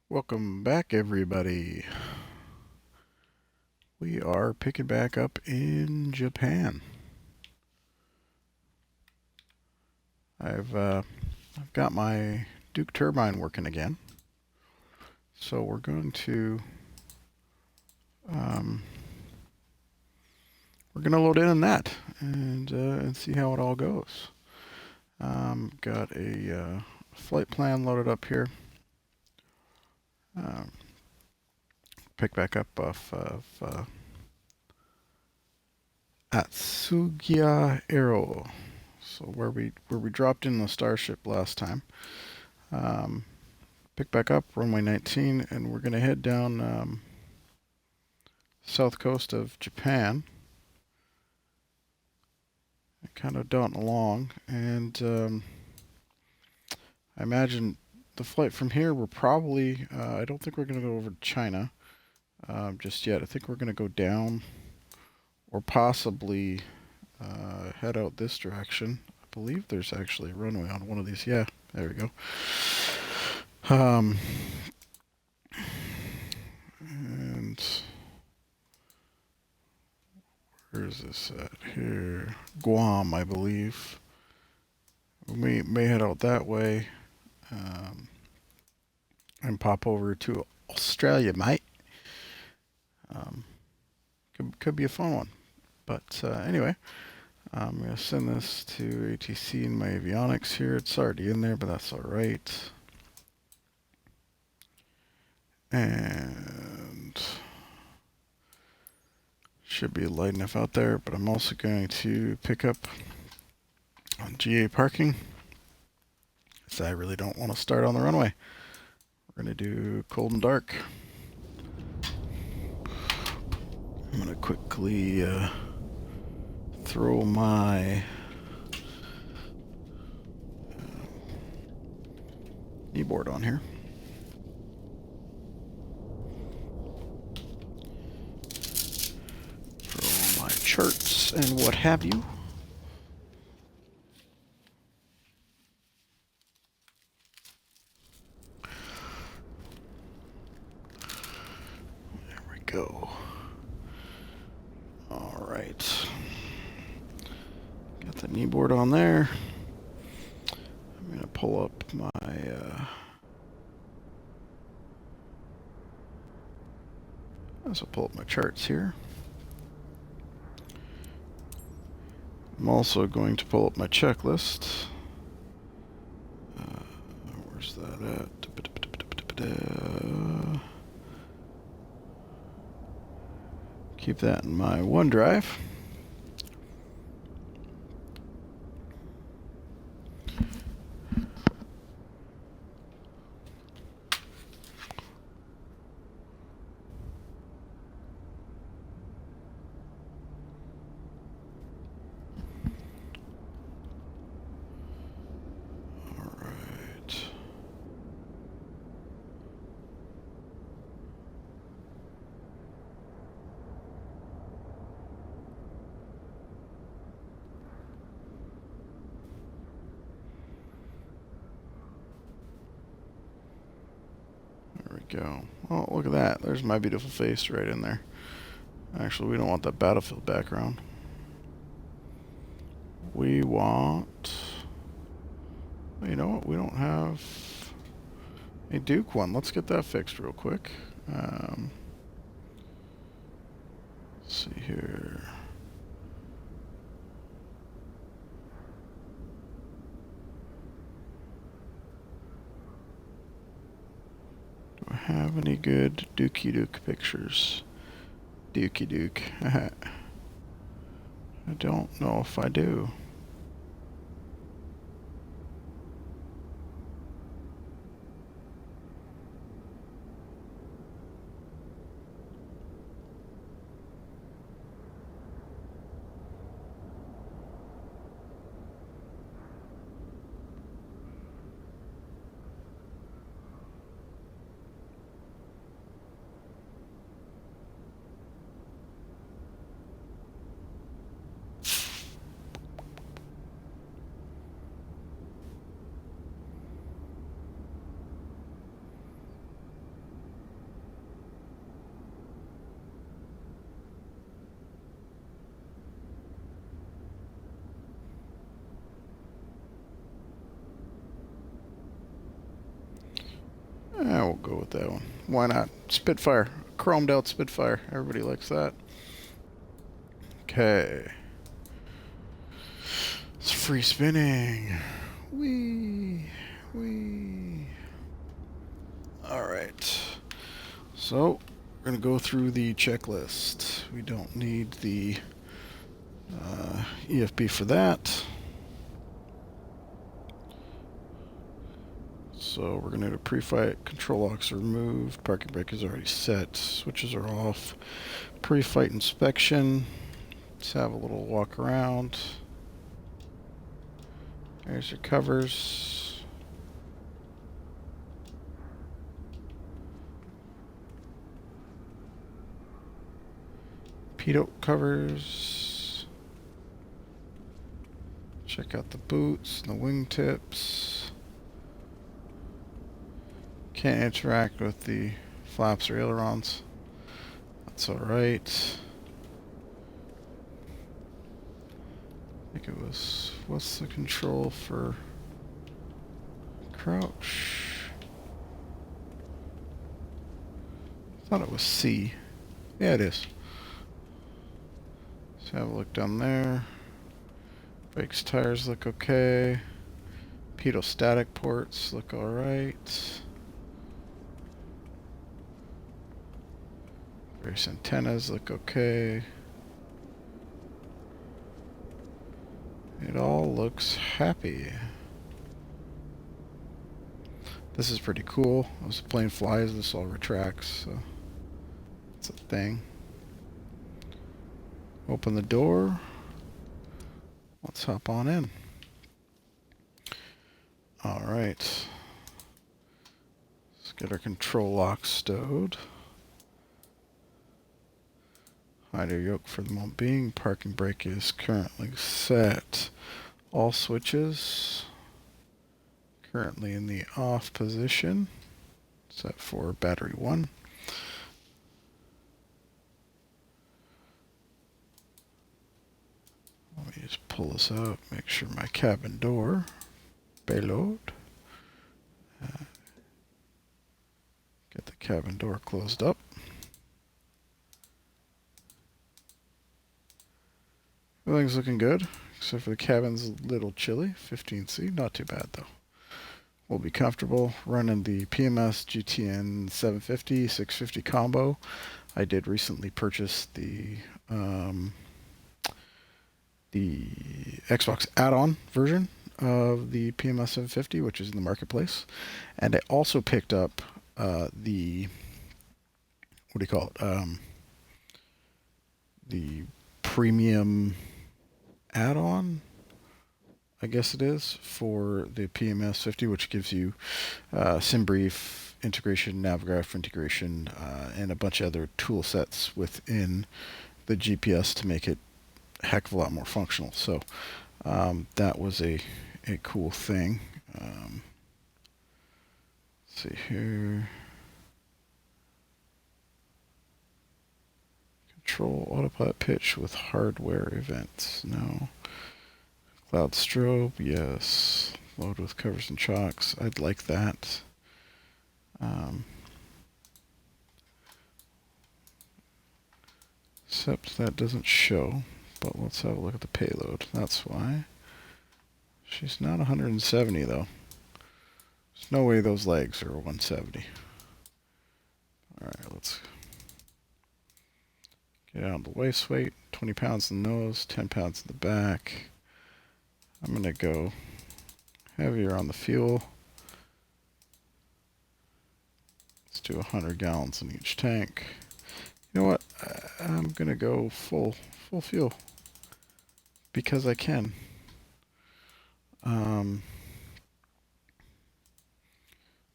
Welcome back, everybody. We are picking back up in Japan. I've got my Duke turbine working again, so we're going to load in on that and see how it all goes. Got a flight plan loaded up here. Pick back up off of Atsugi Aero, so where we dropped in the Starship last time. Pick back up runway 19, and we're going to head down south coast of Japan, kind of dotting along, and I imagine the flight from here, we're probably, I don't think we're going to go over to China just yet. I think we're going to go down or possibly head out this direction. I believe there's actually a runway on one of these. Yeah, there we go. And where is this at here? Guam, I believe. We may head out that way and pop over to Australia, mate. Could be a fun one. But anyway, I'm going to send this to ATC in my avionics here. It's already in there, but that's all right. And should be light enough out there, but I'm also going to pick up on GA parking, because I really don't want to start on the runway. We're going to do cold and dark. I'm going to quickly throw my keyboard on here. Throw my charts and what have you. There we go. All right. Got the kneeboard on there. I'm going to pull up my pull up my charts here. I'm also going to pull up my checklist. Where's that at? Keep that in my OneDrive. Go. Oh, look at that. There's my beautiful face right in there. Actually, we don't want that battlefield background. We want... You know what? We don't have a Duke one. Let's get that fixed real quick. Let's see here. Do I have any good Dukey Duke pictures? Dukey Duke. I don't know if I do. We'll go with that one. Why not? Spitfire. Chromed out Spitfire. Everybody likes that. Okay. It's free spinning. Whee. Whee. Alright. So, we're going to go through the checklist. We don't need the EFB for that. So we're going to do a pre-flight, control locks are removed, parking brake is already set, switches are off, pre-flight inspection. Let's have a little walk around. There's your covers. Pitot covers. Check out the boots and the wingtips. Can't interact with the flaps or ailerons. That's alright. I think it was... What's the control for crouch? I thought it was C. Yeah, it is. Let's have a look down there. Brakes, tires look okay. Pitot-static ports look alright. Various antennas look okay. It all looks happy. This is pretty cool. As the plane flies, this all retracts, so it's a thing. Open the door. Let's hop on in. Alright. Let's get our control lock stowed. Hider yoke for the moment being. Parking brake is currently set. All switches currently in the off position. Set for battery 1. Let me just pull this out, make sure my cabin door, payload. Get the cabin door closed up. Everything's looking good, except for the cabin's a little chilly. 15C, not too bad though. We'll be comfortable running the PMS GTN 750, 650 combo. I did recently purchase the Xbox add-on version of the PMS 750, which is in the marketplace. And I also picked up the, what do you call it? The premium add-on, I guess it is, for the PMS 50, which gives you SimBrief integration, Navigraph integration, and a bunch of other tool sets within the GPS to make it a heck of a lot more functional. So that was a cool thing. Let's see here. Control autopilot pitch with hardware events. No. Cloud strobe, yes. Load with covers and chocks. I'd like that. Except that doesn't show. But let's have a look at the payload. That's why. She's not 170 though. There's no way those legs are 170. Alright, let's get out the waist weight. 20 pounds in the nose, 10 pounds in the back. I'm going to go heavier on the fuel. Let's do 100 gallons in each tank. You know what? I'm going to go full fuel because I can.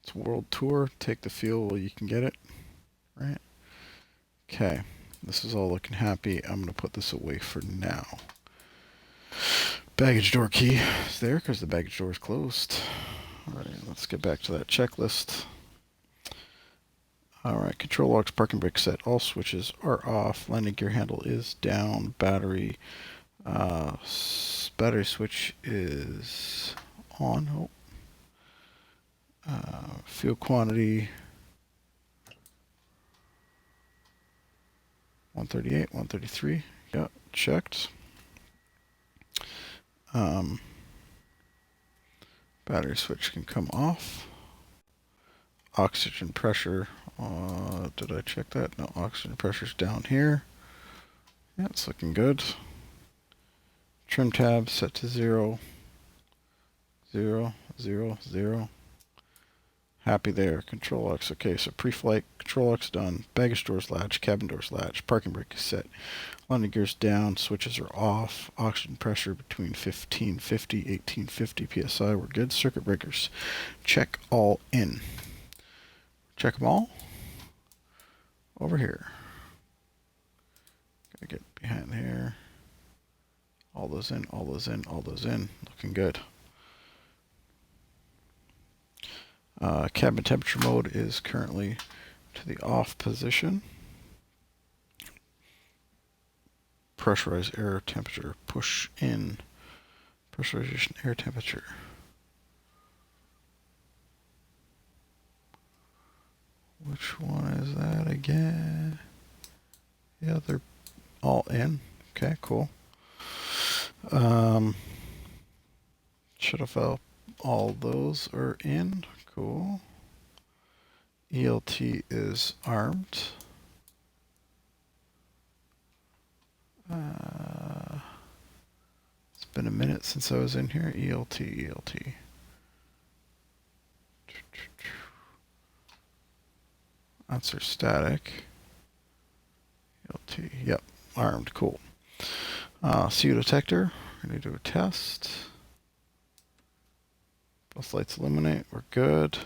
It's a world tour. Take the fuel while you can get it. Right? Okay. This is all looking happy. I'm going to put this away for now. Baggage door key is there because the baggage door is closed. Alright, let's get back to that checklist. Alright, control locks, parking brake set. All switches are off. Landing gear handle is down. Battery switch is on. Oh. Fuel quantity 138, 133. Yep, checked. Battery switch can come off. Oxygen pressure. Did I check that? No, oxygen pressure's down here. Yeah, it's looking good. Trim tab set to 0, 0, 0, 0. Happy there. Control X. Okay, so pre-flight Control X done. Baggage doors latch, cabin doors latch, parking brake is set. Landing gears down, switches are off. Oxygen pressure between 1550, 1850 psi. We're good. Circuit breakers. Check all in. Check them all. Over here. Gotta get behind here. All those in, all those in, all those in. Looking good. Cabin temperature mode is currently to the off position. Pressurized air temperature. Push in. Pressurization air temperature. Which one is that again? Yeah, they're all in. Okay, cool. Shut off valve. All those are in. Cool. ELT is armed. It's been a minute since I was in here. ELT, ELT. Answer static. ELT, yep, armed, cool. CO detector, we're going to do a test. Both lights illuminate, we're good.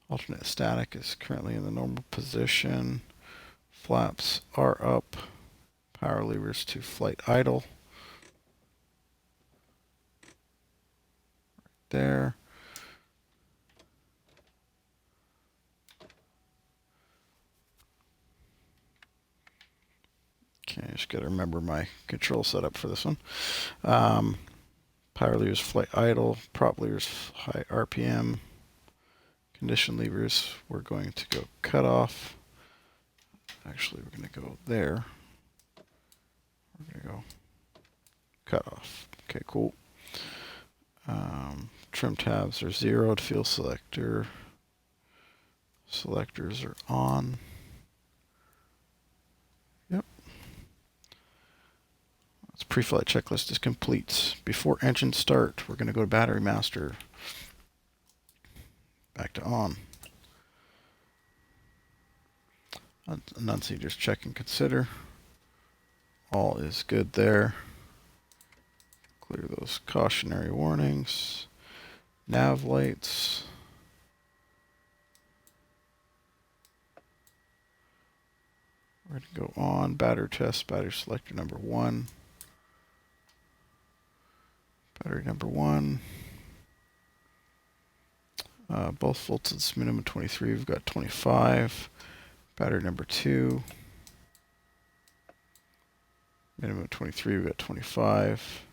Alternate static is currently in the normal position. Flaps are up. Power levers to flight idle. Right there. Okay, just got to remember my control setup for this one. Power levers flight idle. Prop levers high RPM. Condition levers we're going to go cut off. Actually, we're going to go there. We're going to go cut off. Okay, cool. Trim tabs are zeroed. Fuel selector. Selectors are on. Yep. This pre-flight checklist is complete. Before engine start, we're going to go to battery master. Back to on. Enunciators check and consider. All is good there. Clear those cautionary warnings. Nav lights. We're going to go on. Battery test. Battery selector number 1. Battery number 1. Both voltage minimum 23. We've got 25. Battery number 2. Minimum 23. We've got 25.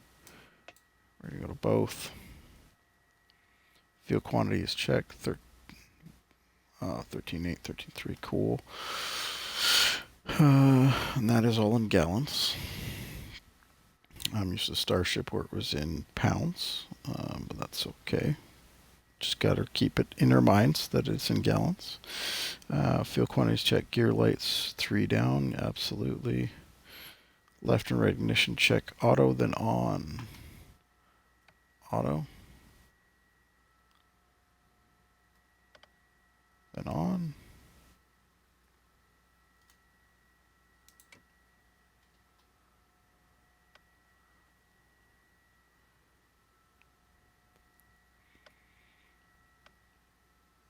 We're going to go to both. Fuel quantity is checked. 13.8, 13.3. Cool. And that is all in gallons. I'm used to Starship where it was in pounds, but that's okay. Just got to keep it in our minds that it's in gallons. Fuel quantities check. Gear lights 3 down. Absolutely. Left and right ignition check. Auto, then on. Auto. Then on.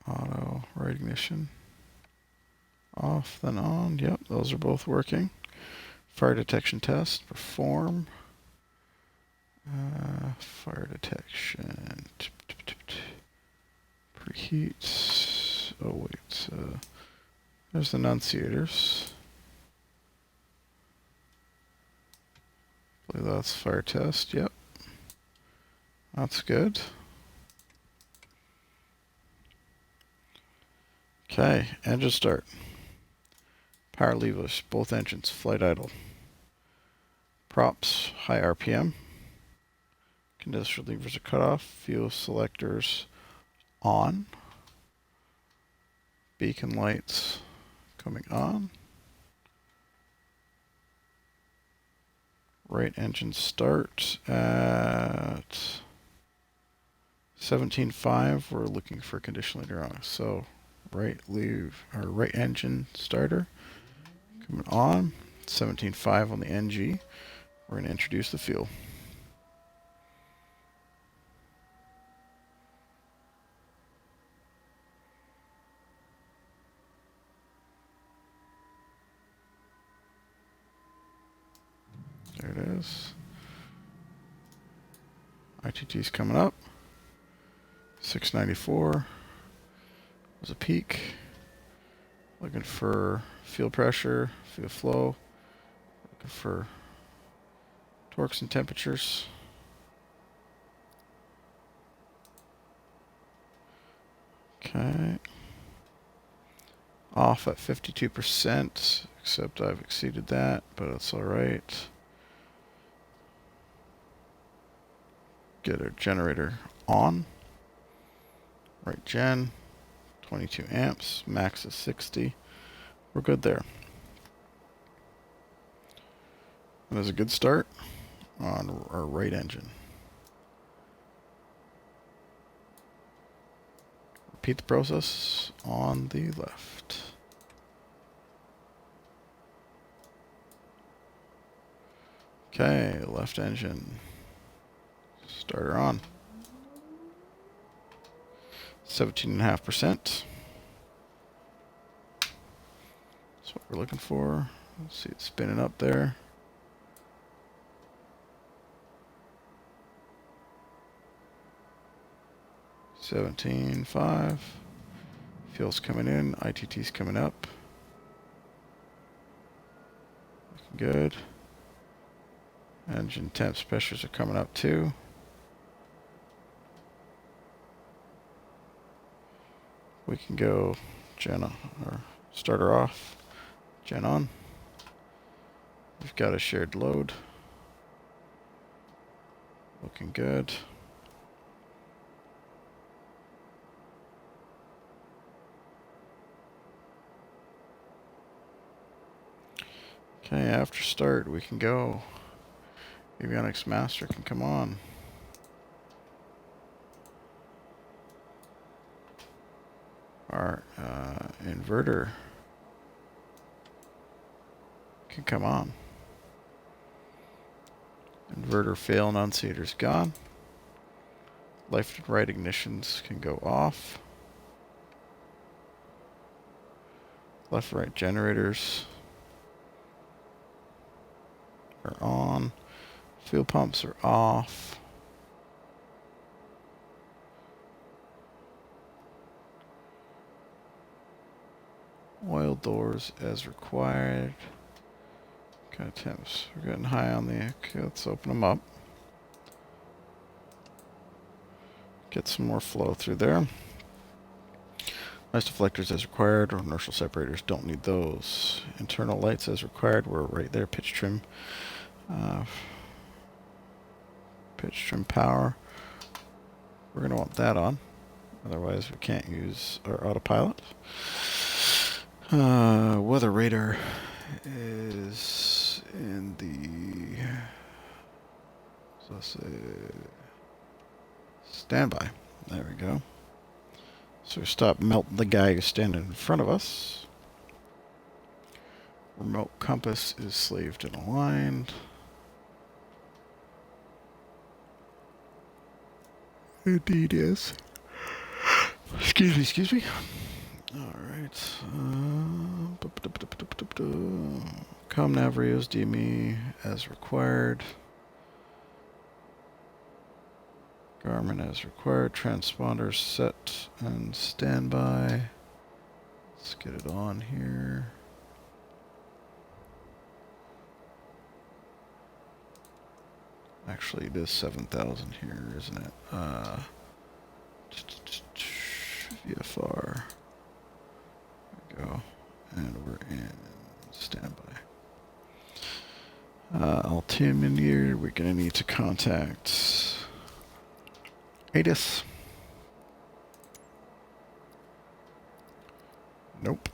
Auto, right ignition. Off, then on. Yep, those are both working. Fire detection test. Perform. Fire detection. Preheat. Oh, wait. There's the enunciators. I believe that's fire test. Yep. That's good. Okay, engine start. Power levers, both engines, flight idle. Props, high RPM. Condenser levers are cut off. Fuel selectors on. Beacon lights coming on. Right engine start at 17.5. We're looking for condition leader on. So right engine starter coming on. 17.5 on the NG. We're going to introduce the fuel. There it is. ITT's coming up. 694 was a peak. Looking for fuel pressure, fuel flow. Looking for torques and temperatures. Okay. Off at 52%, except I've exceeded that, but it's alright. Get our generator on. Right gen, 22 amps, max is 60. We're good there. That is a good start on our right engine. Repeat the process on the left. Okay, left engine. Starter on. 17.5%. That's what we're looking for. Let's see it spinning up there. $17.5. Fuel's coming in. ITT's coming up. Looking good. Engine temps pressures are coming up too. We can go gen on, or starter off, gen on. We've got a shared load. Looking good. Okay, after start we can go. Avionics master can come on. Our inverter can come on. Inverter fail annunciator's gone. Left and right ignitions can go off. Left and right generators are on. Fuel pumps are off. Oil doors as required. Kind of temps. We're getting high on the. Okay, let's open them up. Get some more flow through there. Nice deflectors as required, or inertial separators, don't need those. Internal lights as required, we're right there. Pitch trim. Pitch trim power. We're going to want that on. Otherwise we can't use our autopilot. Weather radar is in the, so let's say, standby. There we go. So stop melting the guy who's standing in front of us. Remote compass is slaved and aligned. Indeed is. Excuse me. Alright. ComNav radios DME as required. Garmin as required. Transponders set and standby. Let's get it on here. Actually, it is 7,000 here, isn't it? VFR. Altimeter, we're going to need to contact ATIS. Nope.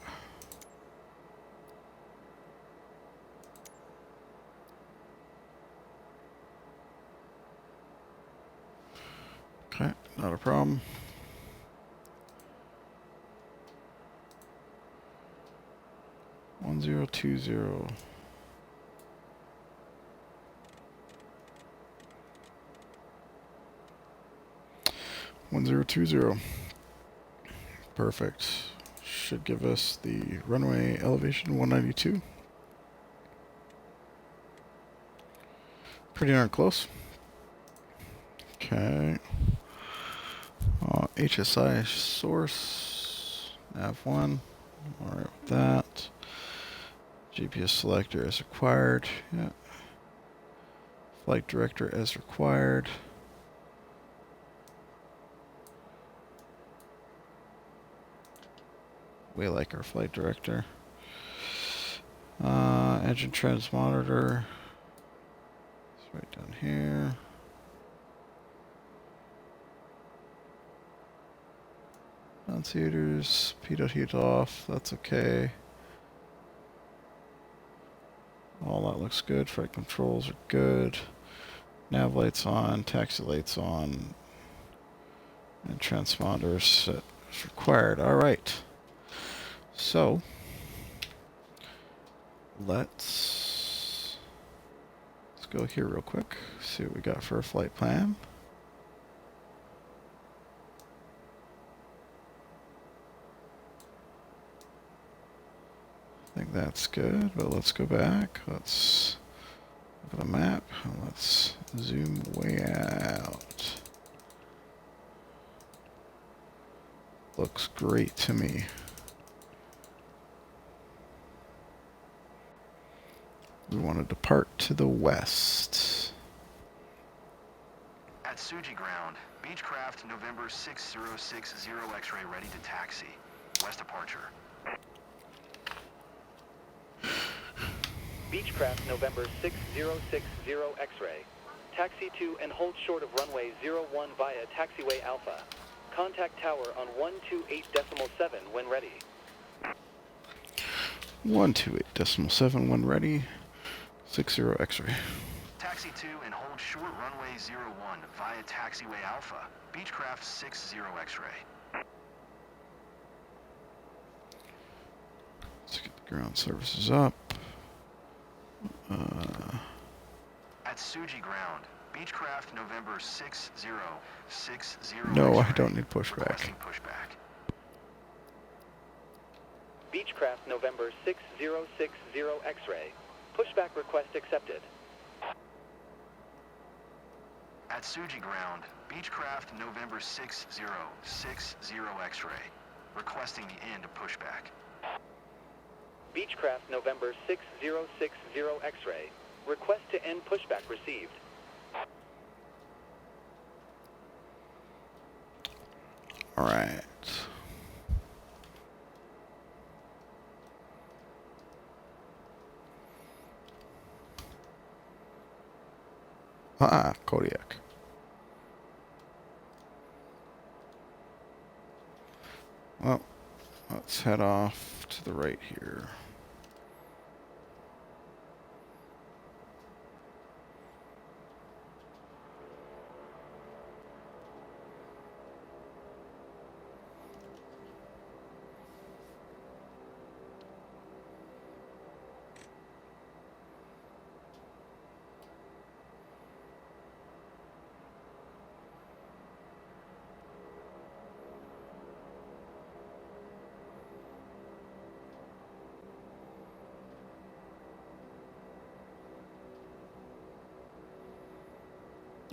Okay, not a problem. One zero two zero. 1020. Perfect. Should give us the runway elevation 192. Pretty darn close. Okay. HSI source. Nav1. Alright with that. GPS selector as required. Yeah. Flight director as required. We like our flight director. Engine transmonitor. It's right down here. Annunciators, pitot heat off, that's okay. All that looks good. Flight controls are good. Nav lights on, taxi lights on, and transponders set as required. Alright. So, let's go here real quick, see what we got for a flight plan. I think that's good, but let's go back. Let's look at the map. Let's zoom way out. Looks great to me. We want to depart to the west. Atsugi ground. Beechcraft November 6060 X-ray ready to taxi. West departure. Beechcraft November 6060 X-ray. Taxi to and hold short of runway 01 via taxiway Alpha. Contact tower on 128.7 when ready. 128.7 when ready. 60 X-ray. Taxi to and hold short runway 01 via taxiway Alpha. Beechcraft 60 X-ray. Let's get the ground services up. Atsugi ground. Beechcraft November 6060. No, X-ray. I don't need pushback. Requesting pushback. Beechcraft November 6060 X-ray. Pushback request accepted. Atsugi ground. Beechcraft November 6060 X-ray. Requesting the end of pushback. Beechcraft November 6060 X-ray. Request to end pushback received. All right. Kodiak. Well, let's head off to the right here.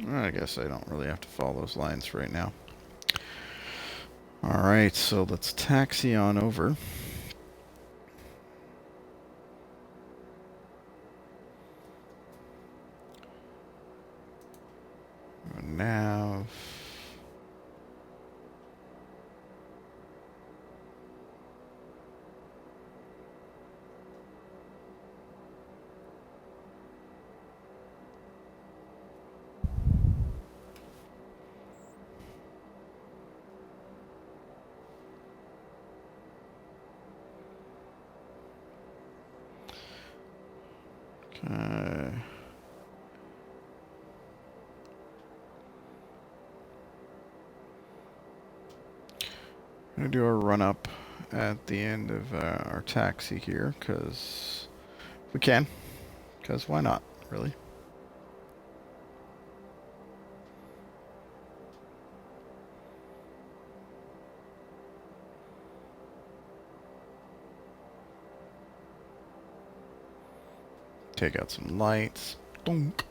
I guess I don't really have to follow those lines right now. Alright, so let's taxi on over. Nav. Okay. I'm gonna do a run up at the end of our taxi here, because we can. Because why not, really? Take out some lights. Donk.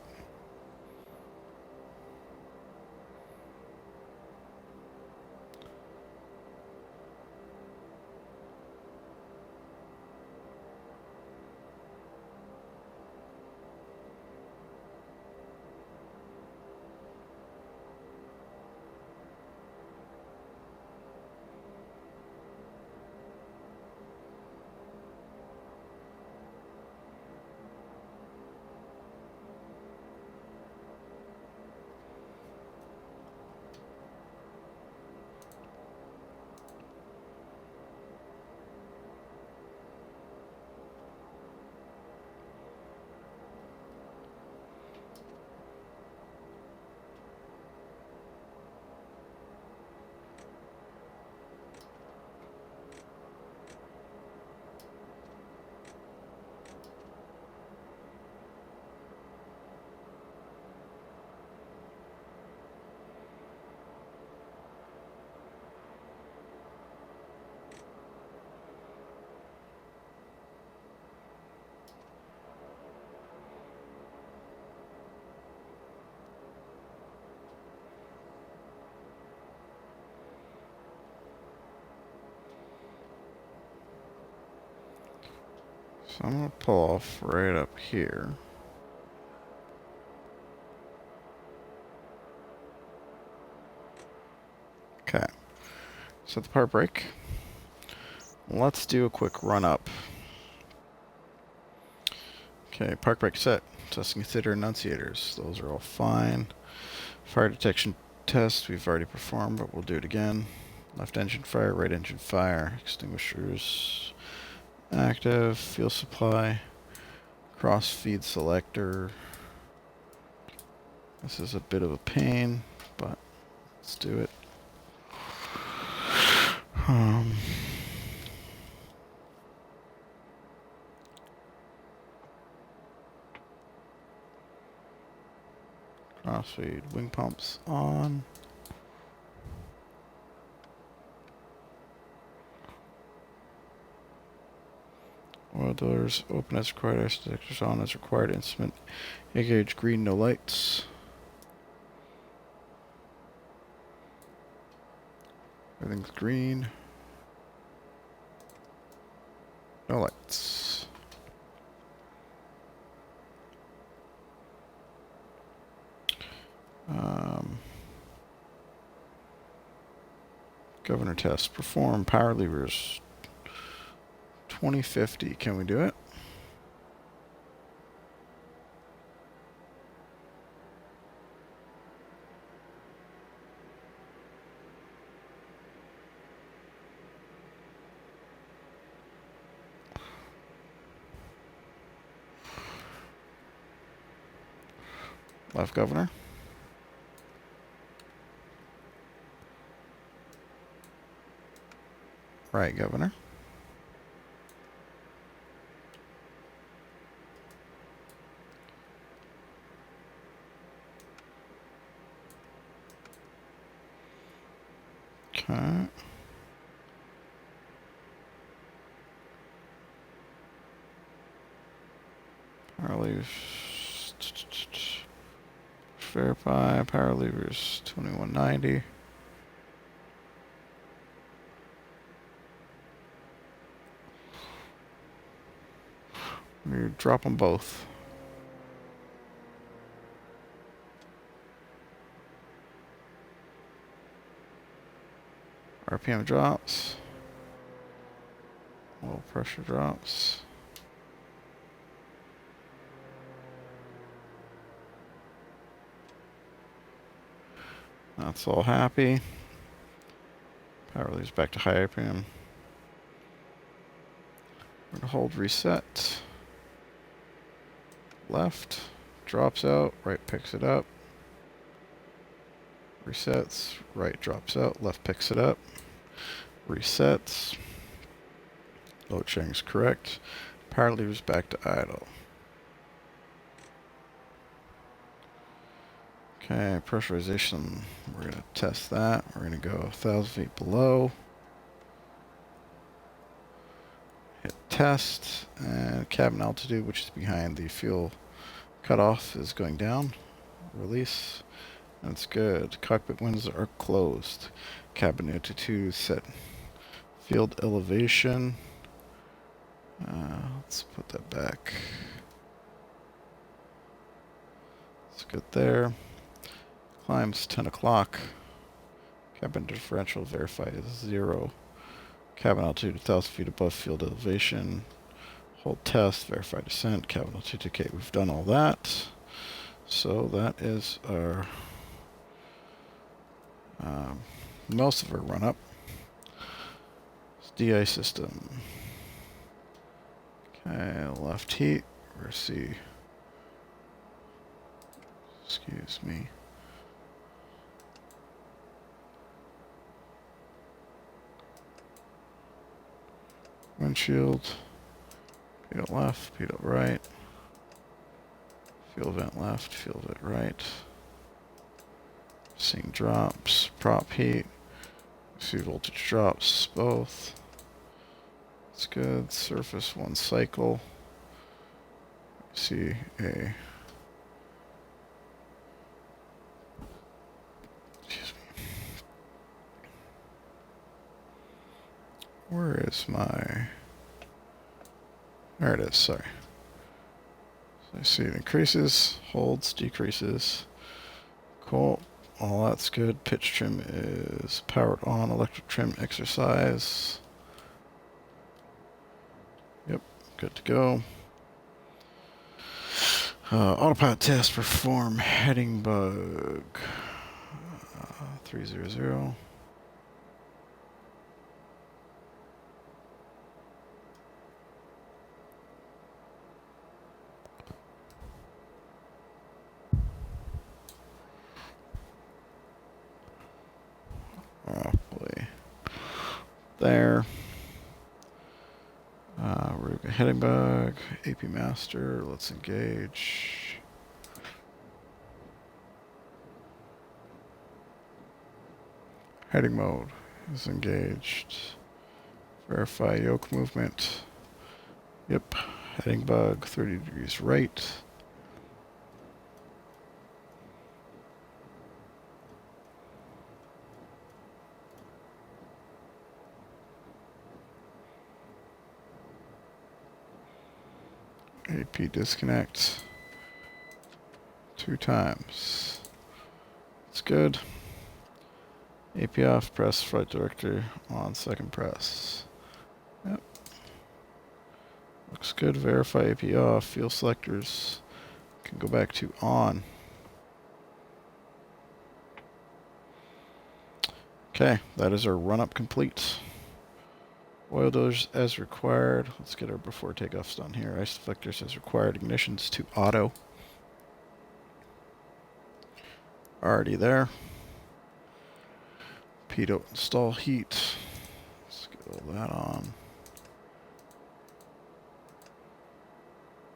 So I'm gonna pull off right up here. Okay. Set the park brake. Let's do a quick run up. Okay, park brake set. Test and consider enunciators. Those are all fine. Fire detection test we've already performed, but we'll do it again. Left engine fire, right engine fire. Extinguishers active. Fuel supply. Cross feed selector. This is a bit of a pain, but let's do it. Cross feed wing pumps on. Oil doors open as required. Ice detectors on as required. Instrument A gauge green, no lights. Everything's green. No lights. Governor test. Perform power levers. 2050. Can we do it? Left governor. Right governor. Okay. Power levers. Verify. Power levers 2190. We drop them both. RPM drops. Oil pressure drops. That's all happy. Power leaves back to high RPM. We're going to hold reset. left, drops out, right picks it up, resets, right drops out, left picks it up, resets, load sharing is correct, power levers back to idle. Okay, pressurization, we're going to test that. We're going to go 1,000 feet below. Hit test, and cabin altitude, which is behind the fuel cutoff, is going down. Release, that's good. Cockpit windows are closed. Cabin altitude set. Field elevation, let's put that back. It's good there. Climbs 10 o'clock. Cabin differential verified is 0. Cabin altitude 1,000 feet above field elevation. Hold test, verify descent, cabin altitude. Okay, we've done all that. So that is our most of our run up. DI system. Okay, left heat. Let's see. Excuse me. Windshield. Pitot left, pitot right. Fuel vent left, fuel vent right. Seeing drops, prop heat. See voltage drops, both. That's good. Surface 1 cycle. See a. Excuse me. Where is my. There it is, sorry. So I see it increases, holds, decreases. Cool. All that's good. Pitch trim is powered on. Electric trim exercise. Yep, good to go. Autopilot test perform. Heading bug. 300. Roughly there. We're heading bug, AP master. Let's engage. Heading mode is engaged. Verify yoke movement. Yep. Heading bug 30 degrees right. AP disconnect 2 times. It's good. AP off, press flight director on second press. Yep. Looks good. Verify AP off. Fuel selectors can go back to on. Okay, that is our run up complete. Oil dosers as required. Let's get our before takeoffs done here. Ice deflectors as required. Ignitions to auto. Already there. Pitot install heat. Let's get all that on.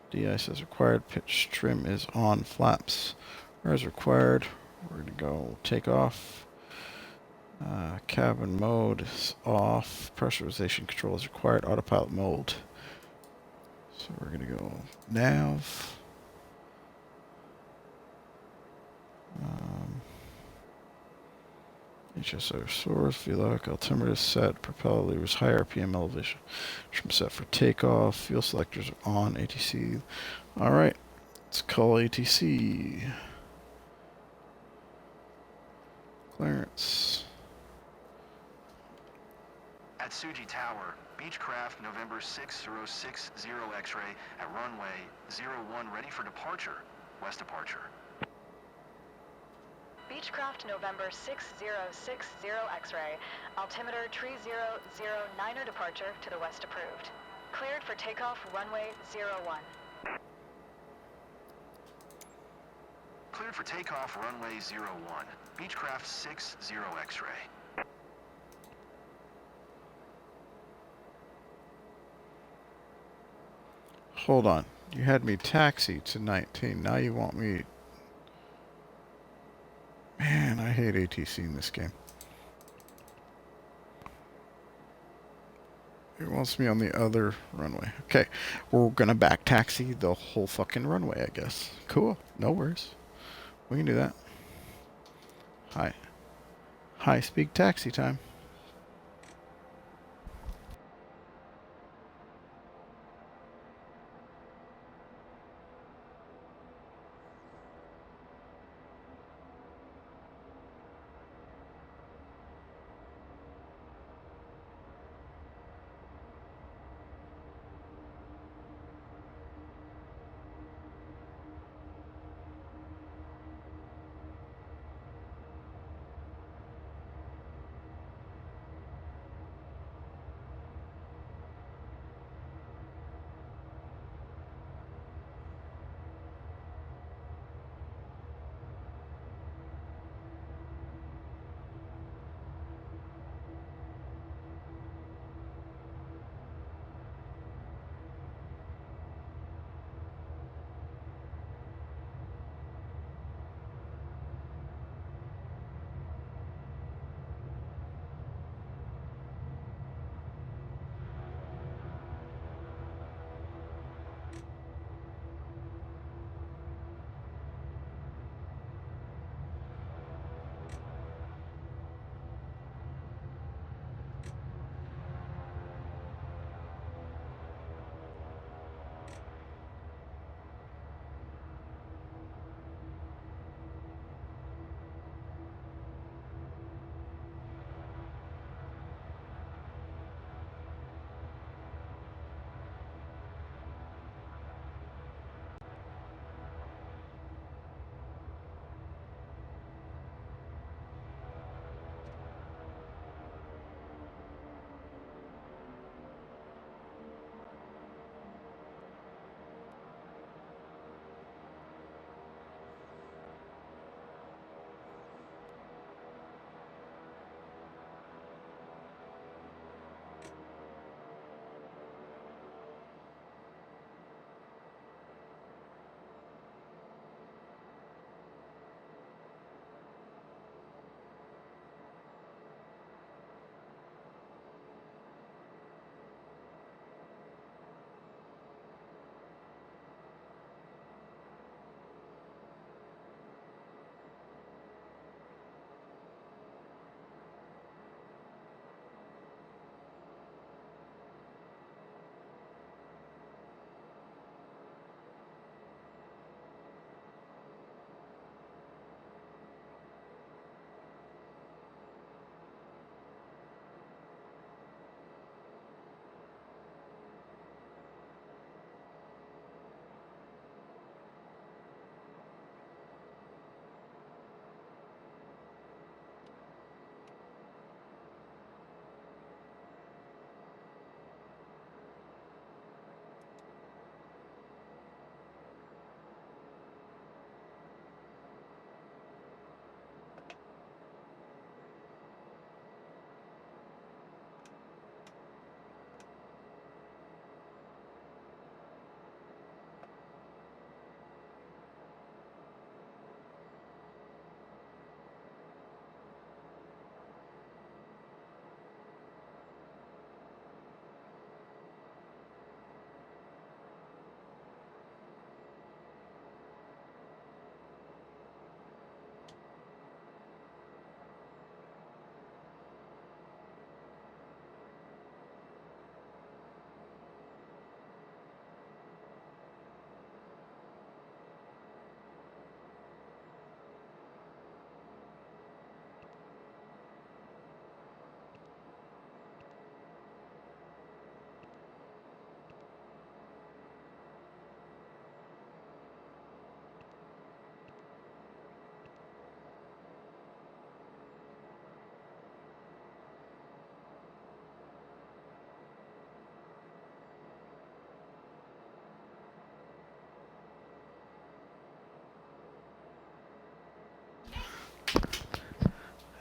De-ice as required. Pitch trim is on. Flaps are as required. We're going to go take off. Cabin mode is off. Pressurization control is required. Autopilot mode. So we're going to go nav. HSR source, VLOC, altimeter set, propeller levers high RPM elevation. Trim set for takeoff. Fuel selectors are on. ATC. Alright, let's call ATC. Clearance. Atsugi Tower, Beechcraft November 6060 X-ray at runway 01 ready for departure. West departure. Beechcraft November 6060 X-ray, altimeter 3009er departure to the west approved. Cleared for takeoff runway 01. Cleared for takeoff, runway 01. Beechcraft 60 X-ray. Hold on. You had me taxi to 19. Now you want me... Man, I hate ATC in this game. It wants me on the other runway. Okay, we're gonna back taxi the whole fucking runway, I guess. Cool. No worries. We can do that. High speed taxi time.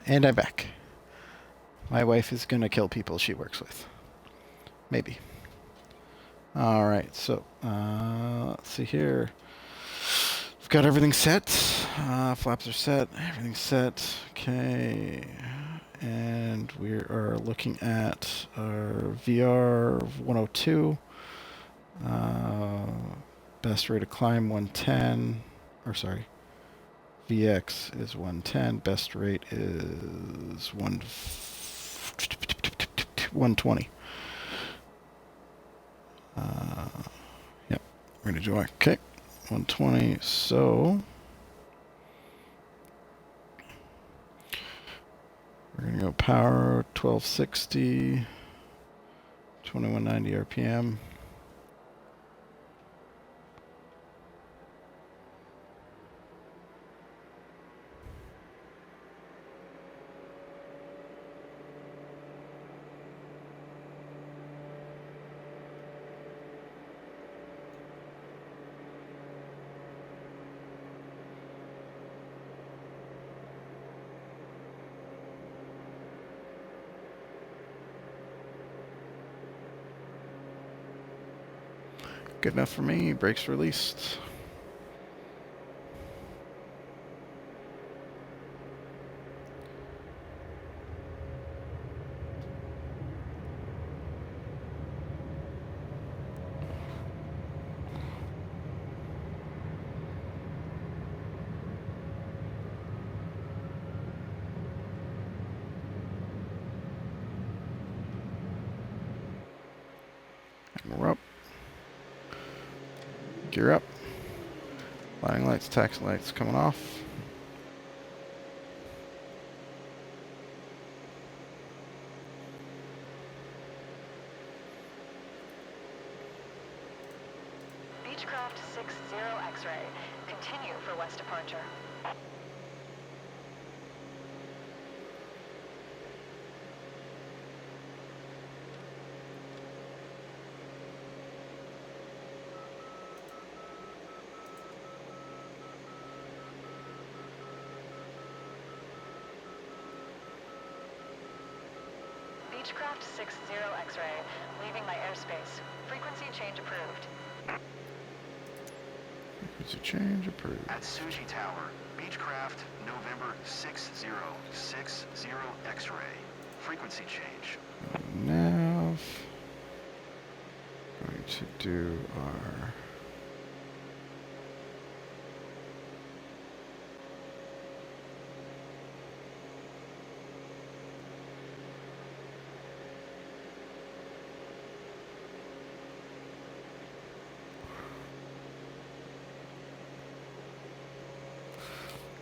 And I'm back. My wife is gonna kill people she works with. Maybe. Alright, so let's see here. We've got everything set. Flaps are set. Everything's set. Okay. And we are looking at our VR 102. Best rate of climb 110. Or sorry. VX is 110. Best rate is 120. Yep. We're going to do okay. 120. So we're going to go power 1260, 2190 RPM. Good enough for me. Brakes released. And we're up. Gear up. Flying lights, taxi lights coming off. Beechcraft 60 X-ray. Continue for west departure. Beechcraft 60 X-ray. Leaving my airspace. Frequency change approved. Frequency change approved. Atsugi Tower, Beechcraft, November 6060 X-ray. Frequency change. Nav. Going to do our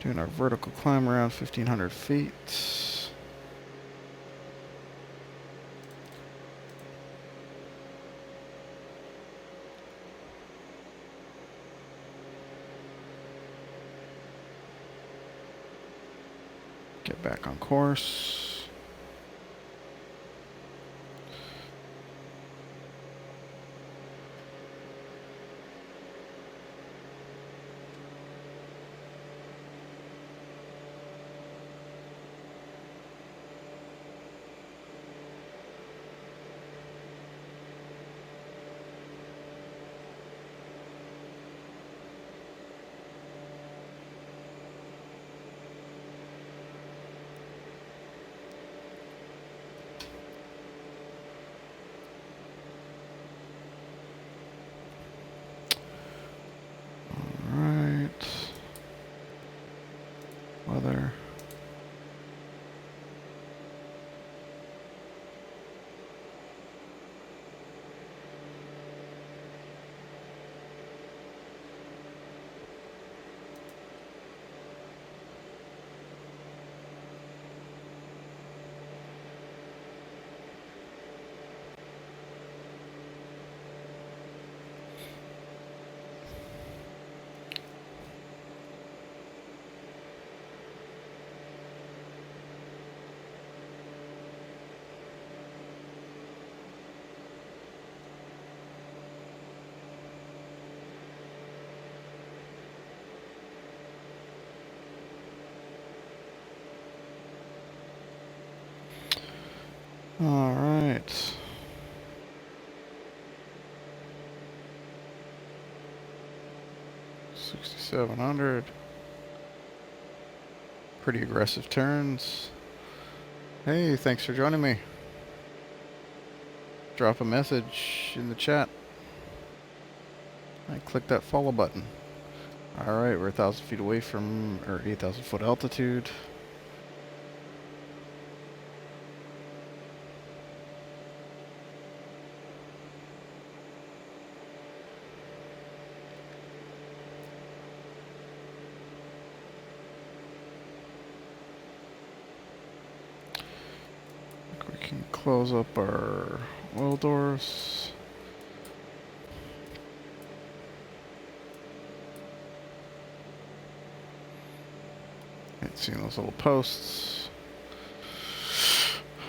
doing our vertical climb around 1,500 feet. Get back on course. All right. 6,700. Pretty aggressive turns. Hey, thanks for joining me. Drop a message in the chat. I click that follow button. All right, we're 1,000 feet away from, or 8,000 foot altitude. We can close up our oil doors. Seeing those little posts.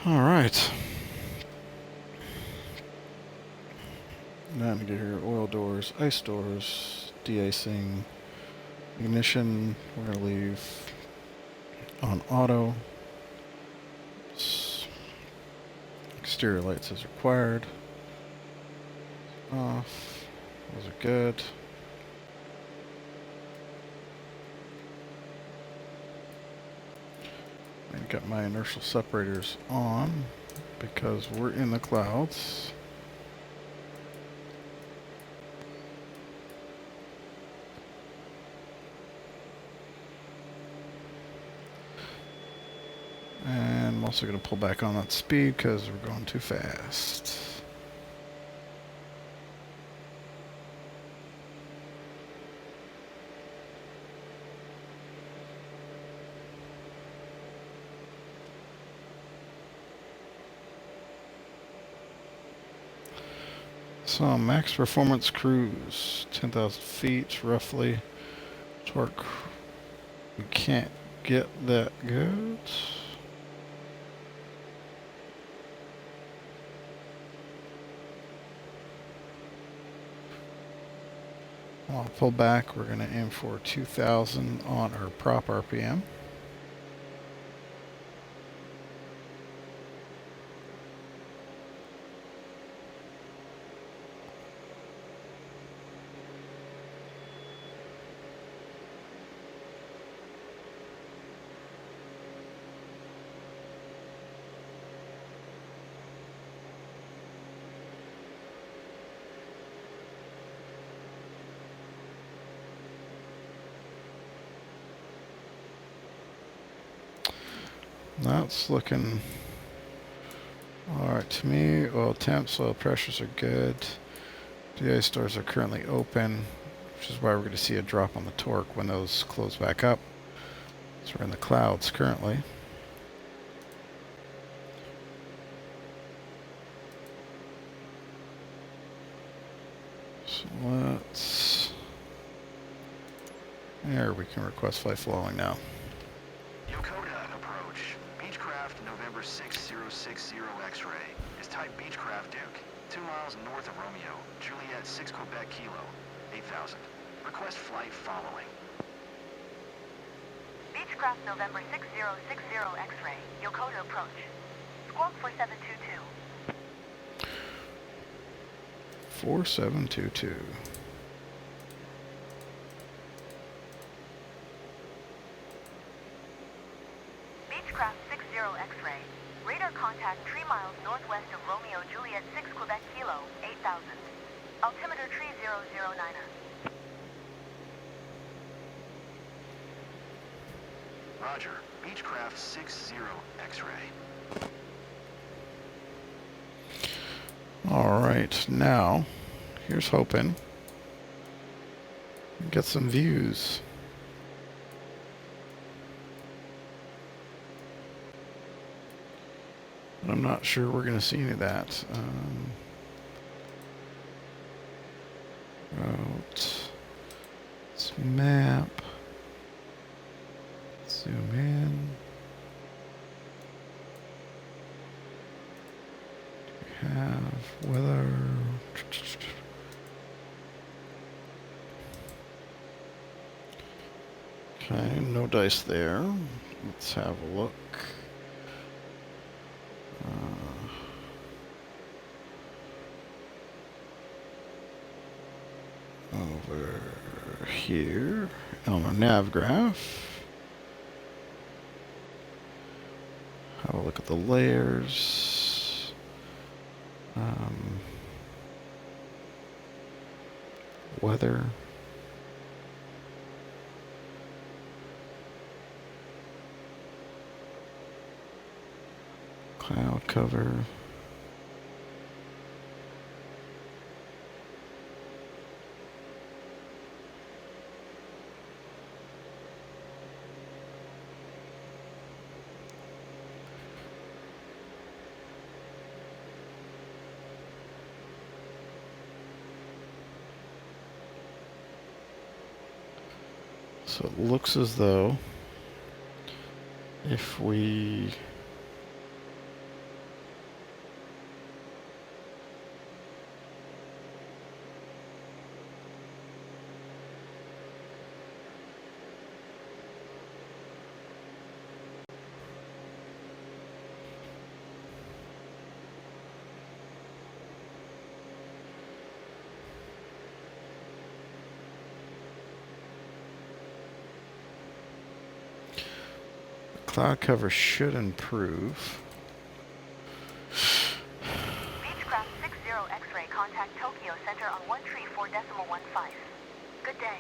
All right. Now to get here, oil doors, ice doors, de-icing, ignition. We're gonna leave on auto. Exterior lights as required. Off. Those are good. And got my inertial separators on because we're in the clouds. And I'm also going to pull back on that speed because we're going too fast. So max performance cruise, 10,000 feet roughly. Torque, we can't get that good. I'll pull back. We're going to aim for 2,000 on our prop RPM. That's looking alright to me. Oil temps, oil pressures are good. The ice doors are currently open, which is why we're going to see a drop on the torque when those close back up. So we're in the clouds currently. So let's... There, we can request flight following now. Yokota approach. Beechcraft November 6060 X-ray is type Beechcraft Duke, 2 miles north of Romeo, Juliet 6 Quebec Kilo, 8,000. Request flight following. Beechcraft November 6060 X-ray, Yokota approach. Squawk 4722. 4722. Beechcraft 60 X-ray. Radar contact 3 miles northwest of Romeo Juliet 6 Quebec Kilo, 8,000. Altimeter 3009er. Roger. Beechcraft 60 X-ray. All right, now here's hoping we get some views. But I'm not sure we're going to see any of that. Route, let's map, zoom in. We have weather. Okay, no dice there. Let's have a look. over here on our nav graph. Have a look at the layers. Weather. Cloud cover. So it looks as though if we cloud cover should improve. Beechcraft 60 X-ray, contact Tokyo Center on 134.15. Good day.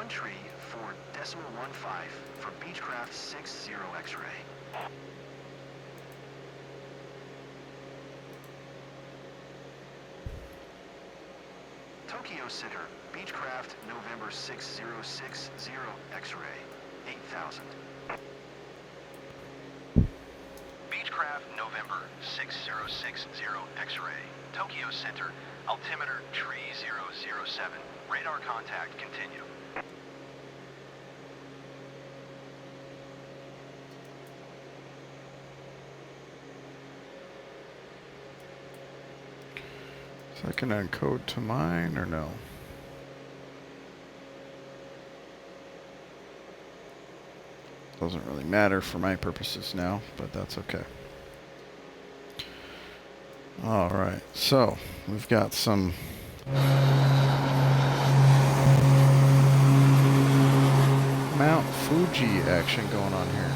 134.15 for Beechcraft 60 X-ray. Tokyo Center, Beechcraft November 6060 X-ray, 8000. Beechcraft November 6060 X-ray, Tokyo Center, altimeter tree 007, radar contact continue. So I can encode to mine or no? Doesn't really matter for my purposes now, but that's okay. Alright, so we've got some Mt.Fuji action going on here.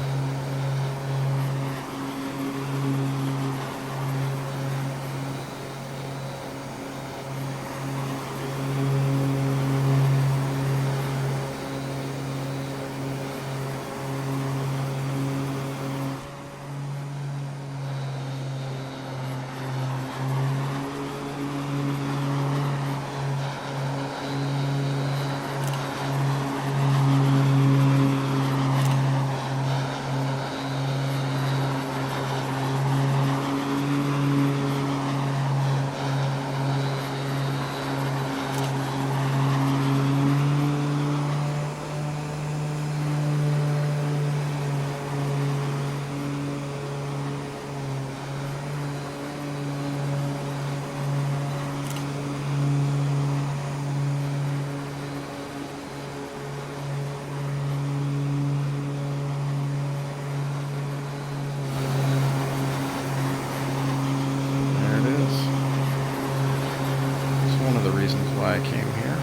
Why I came here.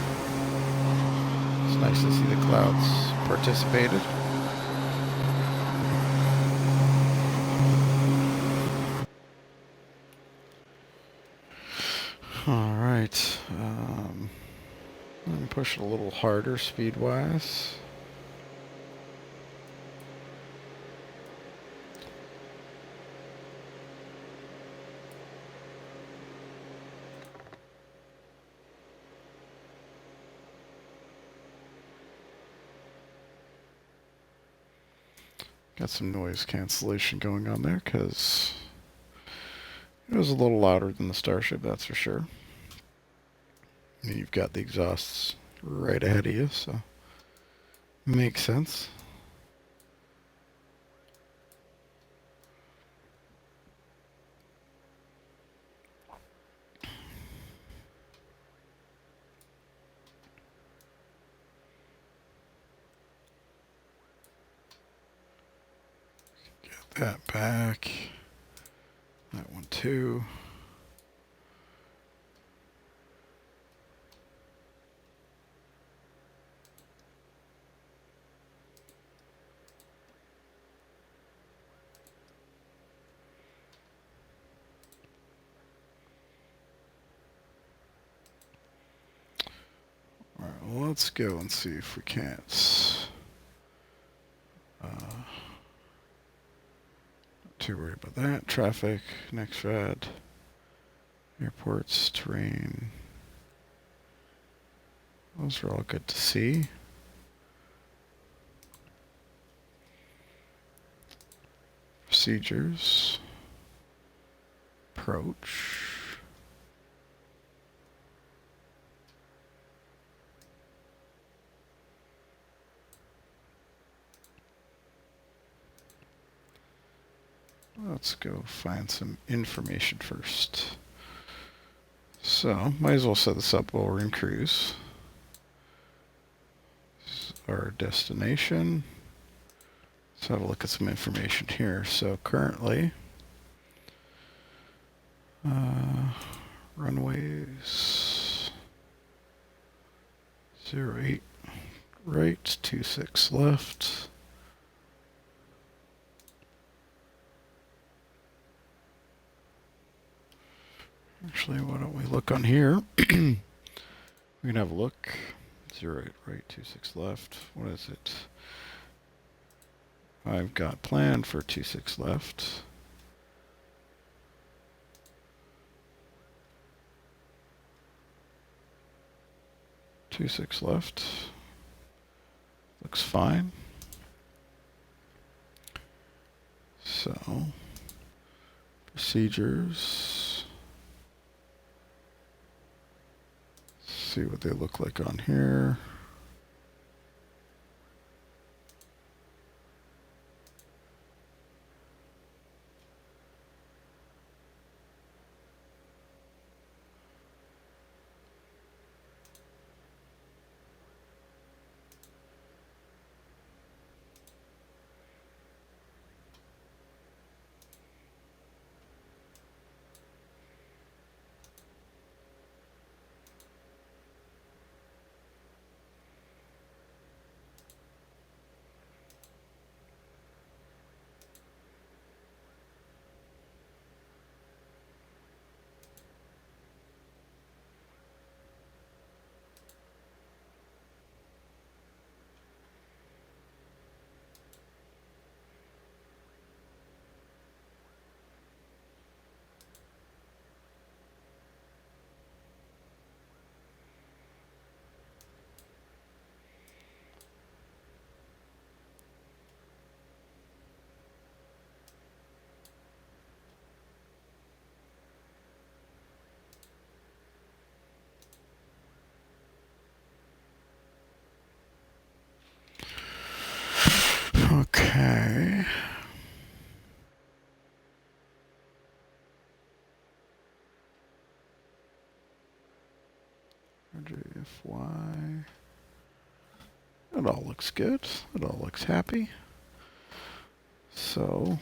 It's nice to see the clouds participated. Alright. Let me push it a little harder speed-wise. Got some noise cancellation going on there because it was a little louder than the Starship, that's for sure. And you've got the exhausts right ahead of you, so makes sense. That back. That one too. let's go and see if we can't. Not too worried about that. Traffic, next rad, airports, terrain. Those are all good to see. Procedures. Approach. Let's go find some information first. So, might as well set this up while we're in cruise. This is our destination. Let's have a look at some information here. So currently, runways 08 right, 26 left. Actually, why don't we look on here? We can have a look. 08 right, 26 left. What is it? I've got planned for 26 left. Two six left. Looks fine. So, procedures. See what they look like on here. Okay. RJFY. It all looks good. It all looks happy. So,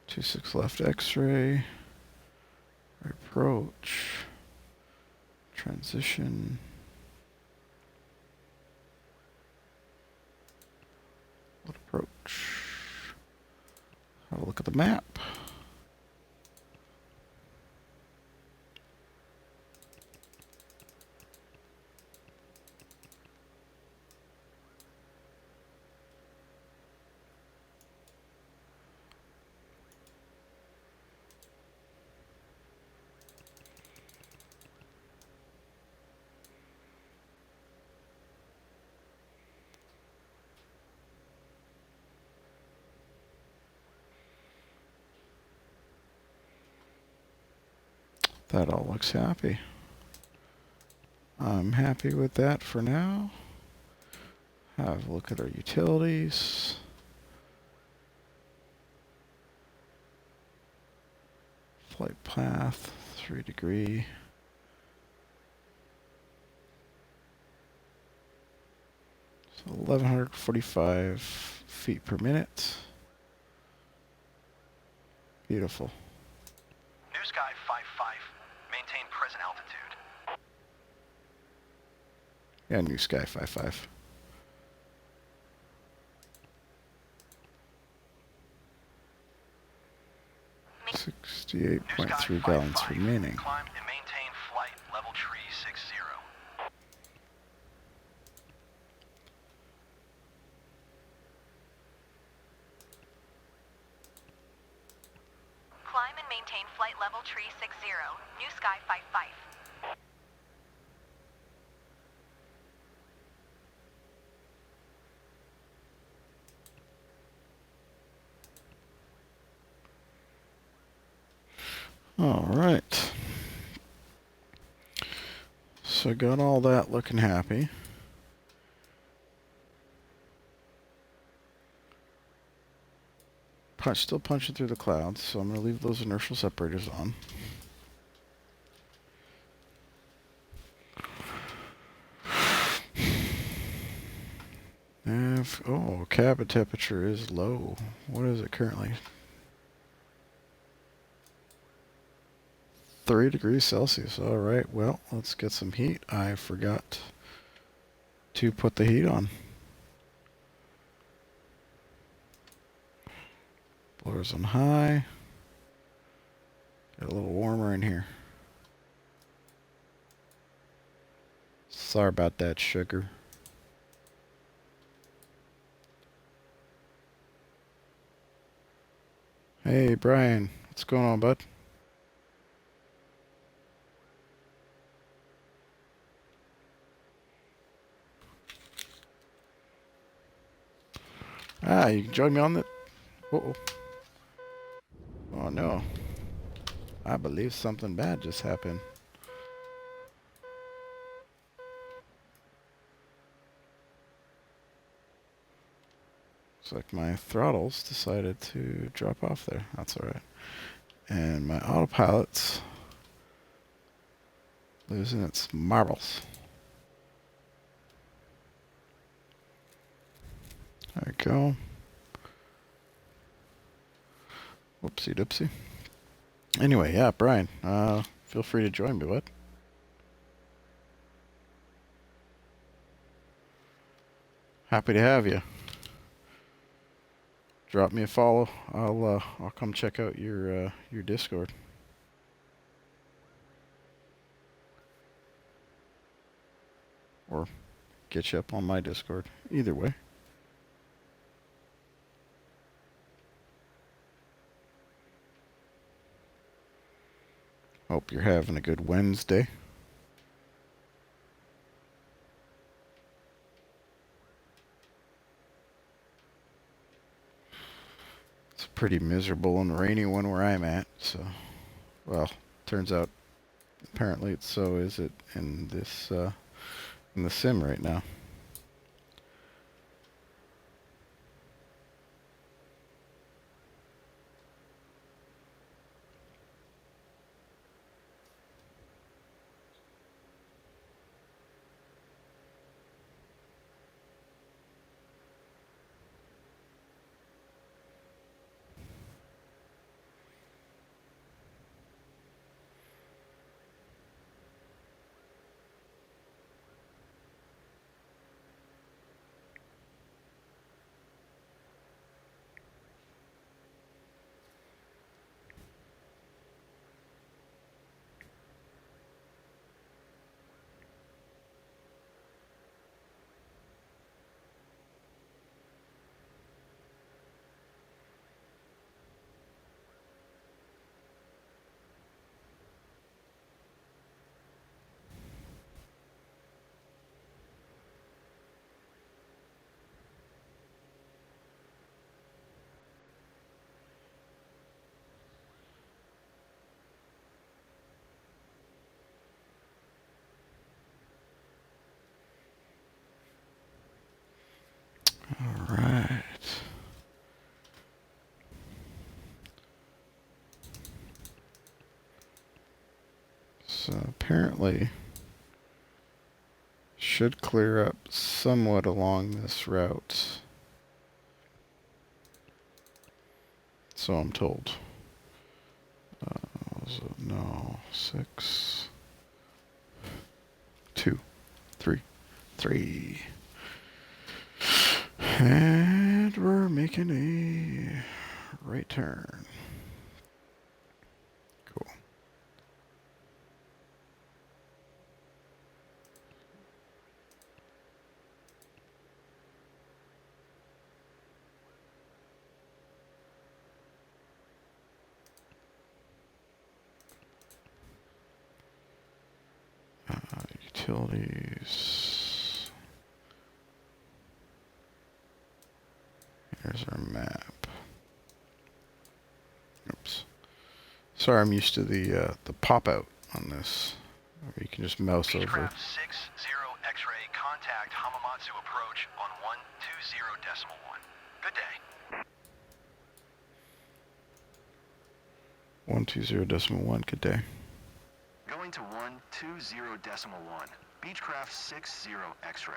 26 left X-ray. Approach. Transition. What approach? Have a look at the map. That all looks happy. I'm happy with that for now. Have a look at our utilities. Flight path, 3 degree. So 1145 feet per minute. Beautiful. New Sky 55. Maintain present altitude. Yeah, New Sky 55. New Sky 68.3 gallons 55. remaining. Climb and maintain flight level tree 60. maintain flight level tree 60, new sky 55. All right. So got all that looking happy. Still punching through the clouds, so I'm going to leave those inertial separators on. Oh, cabin temperature is low. What is it currently? 3 degrees Celsius. All right, well, let's get some heat. I forgot to put the heat on. Blowers on high. Get a little warmer in here. Sorry about that, sugar. Hey, Brian. What's going on, bud? Ah, you can join me on the... Uh-oh. Oh, no. I believe something bad just happened. Looks like my throttles decided to drop off there. That's alright. And my autopilot's losing its marbles. There we go. Whoopsie doopsie. Anyway, yeah, Brian, feel free to join me, bud. Happy to have you. Drop me a follow. I'll come check out your Discord. Or get you up on my Discord. Either way. Hope you're having a good Wednesday. It's a pretty miserable and rainy one where I'm at, so, well, turns out apparently so is it in this in the sim right now. All right. So apparently should clear up somewhat along this route. So I'm told. No, 6, 2, 3, 3. And we're making a right turn. Cool. Utilities. Here's our map. Oops. Sorry, I'm used to the pop out on this. Where you can just mouse over. Beechcraft 60 X-ray, contact Hamamatsu approach on 120.1. Good day. 120.1. Good day. Going to 120.1. Beechcraft 60 X-ray.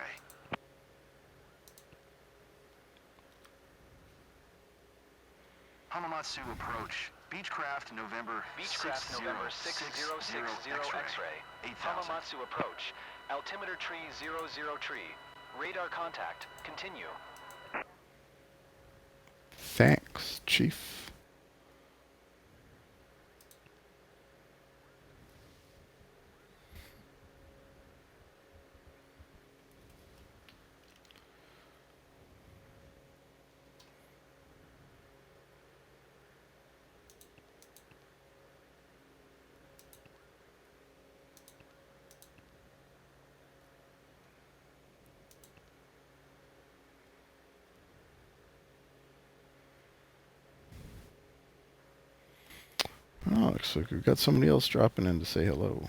Hamamatsu approach. Beechcraft November 6060 X-ray. 8000. Hamamatsu approach. Altimeter tree 00 tree. Radar contact. Continue. Thanks, Chief. Oh, looks like we've got somebody else dropping in to say hello.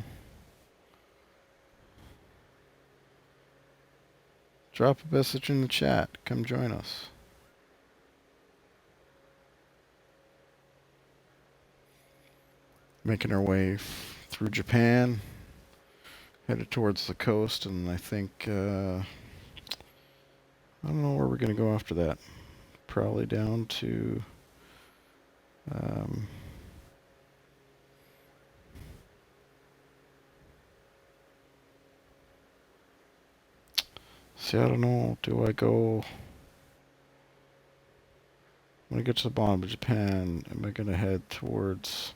Drop a message in the chat. Come join us. Making our way through Japan, headed towards the coast, and I think, I don't know where we're going to go after that. Probably down to, see, I don't know, do I go, when I get to the bottom of Japan, am I going to head towards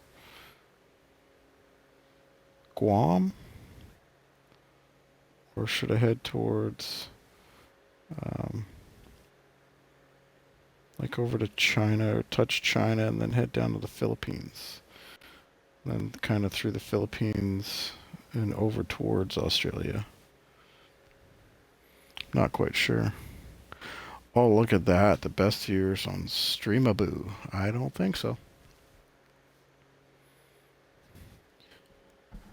Guam? Or should I head towards, like over to China, or touch China, and then head down to the Philippines? Then kind of through the Philippines and over towards Australia. Not quite sure. Oh, look at that. The best years on Streamaboo. I don't think so.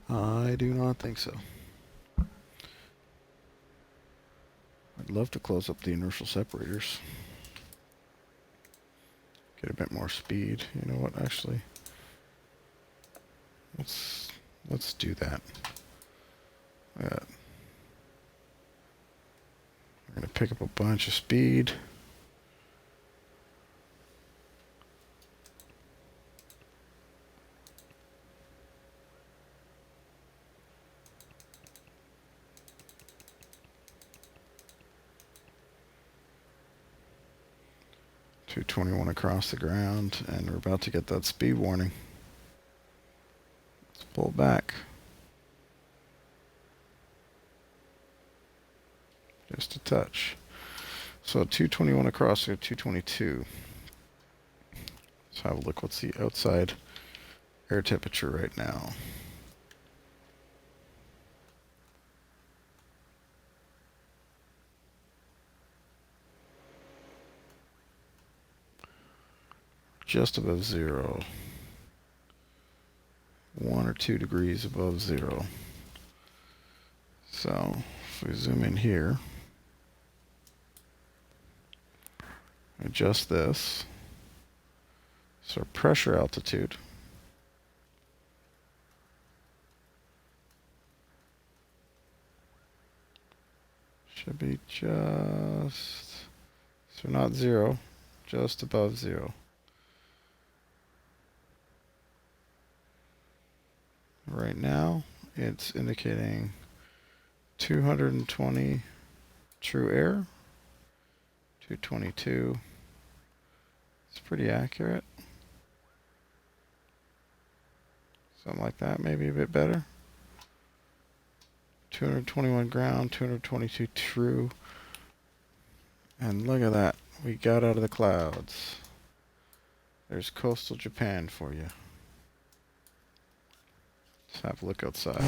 I do not think so. I'd love to close up the inertial separators. Get a bit more speed. You know what, actually? Let's do that. We're going to pick up a bunch of speed. .221 across the ground, and we're about to get that speed warning. Let's pull back. Just a touch. So 221 across to 222. Let's have a look. What's the outside air temperature right now? Just above zero. 1 or 2 degrees above zero. So if we zoom in here, adjust this. So pressure altitude. Should be just, so not zero, just above zero. Right now, it's indicating 220 true air, 222. It's pretty accurate. Something like that, maybe a bit better. 221 ground, 222 true. And look at that, we got out of the clouds. There's coastal Japan for you. Let's have a look outside.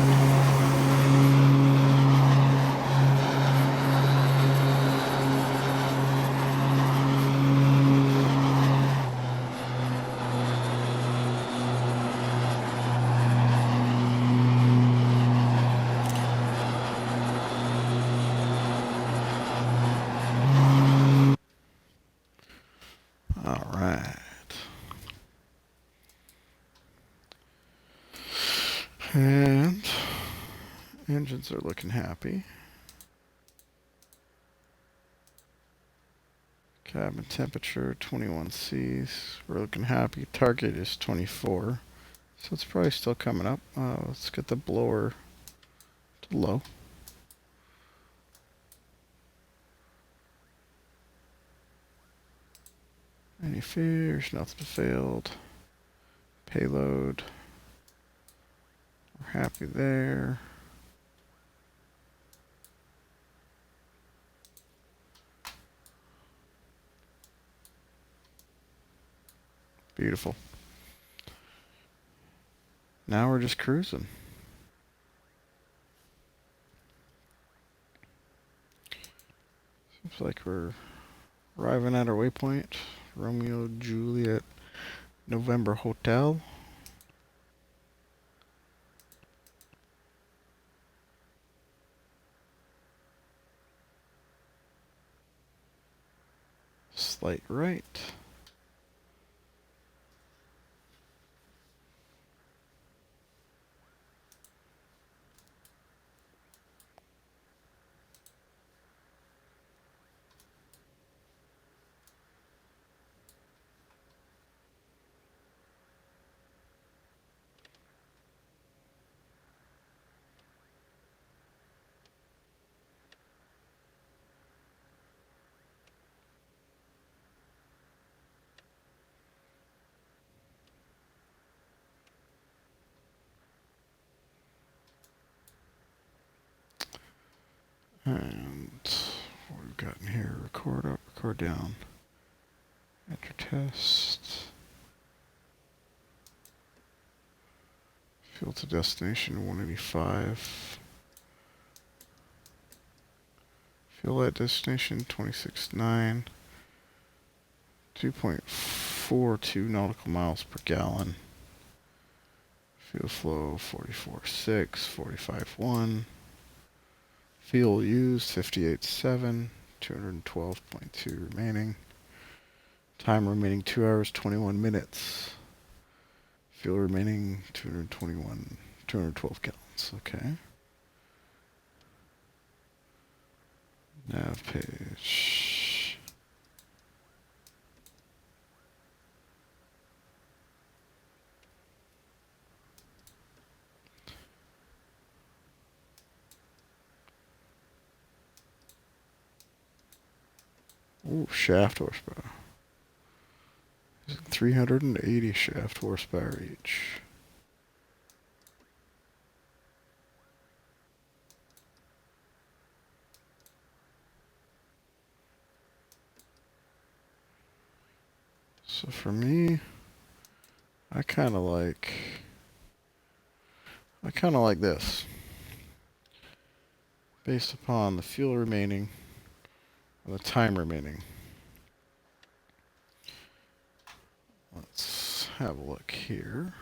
And engines are looking happy. Cabin temperature 21 C's. We're looking happy. Target is 24. So it's probably still coming up. Let's get the blower to low. Any fears? Nothing failed. Payload. We're happy there. Beautiful. Now we're just cruising. Seems like we're arriving at our waypoint. Romeo Juliet November Hotel. Slight right. And what we've got in here, record up, record down. Enter test. Fuel to destination 185. Fuel at destination 26.9. 2.42 nautical miles per gallon. Fuel flow 44.6, 45.1. Fuel used 58.7, 212.2 remaining. Time remaining 2 hours 21 minutes. Fuel remaining 212 gallons. Okay. Nav page. Ooh, shaft horsepower. 380 shaft horsepower each. So for me, I kind of like this. Based upon the fuel remaining and the time remaining. Let's have a look here.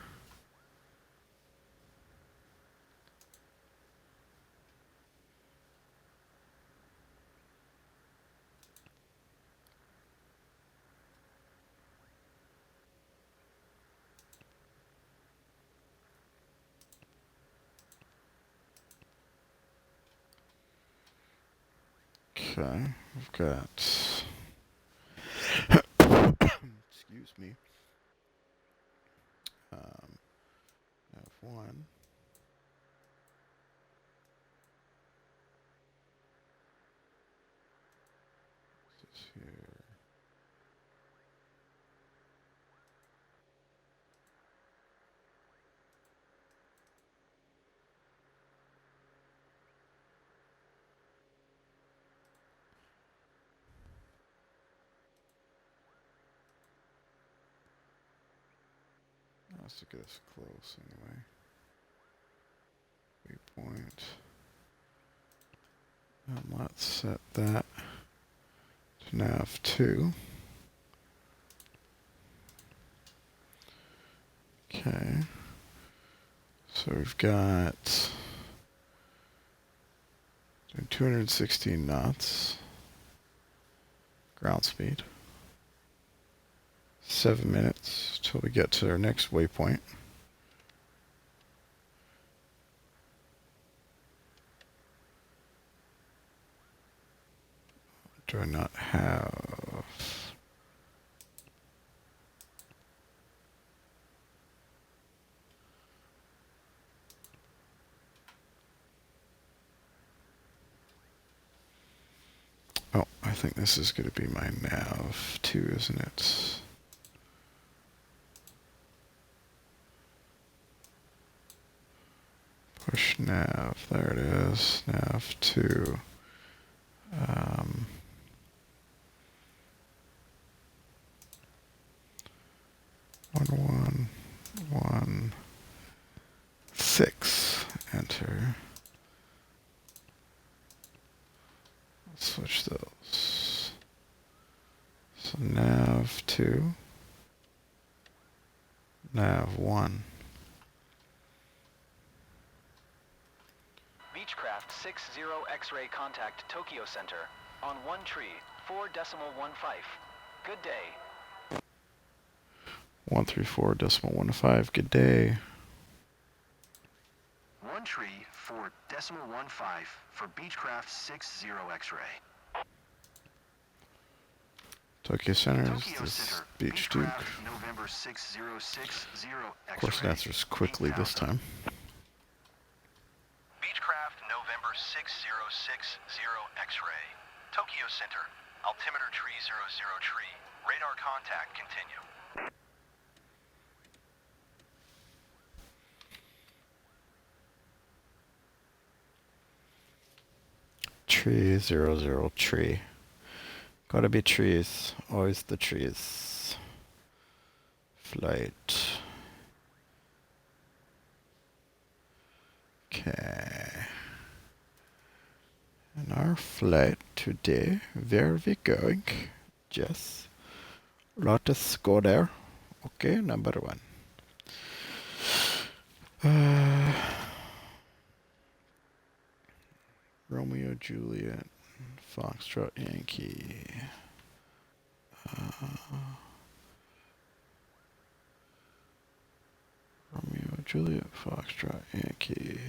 Okay, we've got excuse me. F1. This is here. Let's look at this close anyway. Waypoint. And let's set that to nav 2. Okay. So we've got 216 knots. Ground speed. 7 minutes till we get to our next waypoint. do I not have? Oh, I think this is going to be my nav too, isn't it? Push nav, there it is, nav 2. 1116, enter. Let's switch those. So nav 2, nav 1. Beechcraft 60 X-ray contact Tokyo Center on 1 tree, 4.15. Good day. 134.15, good day. 1 tree, 4.15 for Beechcraft 60 X-ray. Tokyo Center is Tokyo this Center, Beach Duke. Beechcraft November 6060 X-ray. Of course it answers quickly this 8000. time. Beechcraft November 6060 X-ray. Tokyo Center, altimeter tree 00 tree. Radar contact continue. Tree 00 tree. Gotta be trees. Always the trees. Flight. Okay. And our flight today, where are we going? Jess? Let us go there. Okay, number 1. Romeo, Juliet, Foxtrot, Yankee. Romeo, Juliet, Foxtrot, Yankee.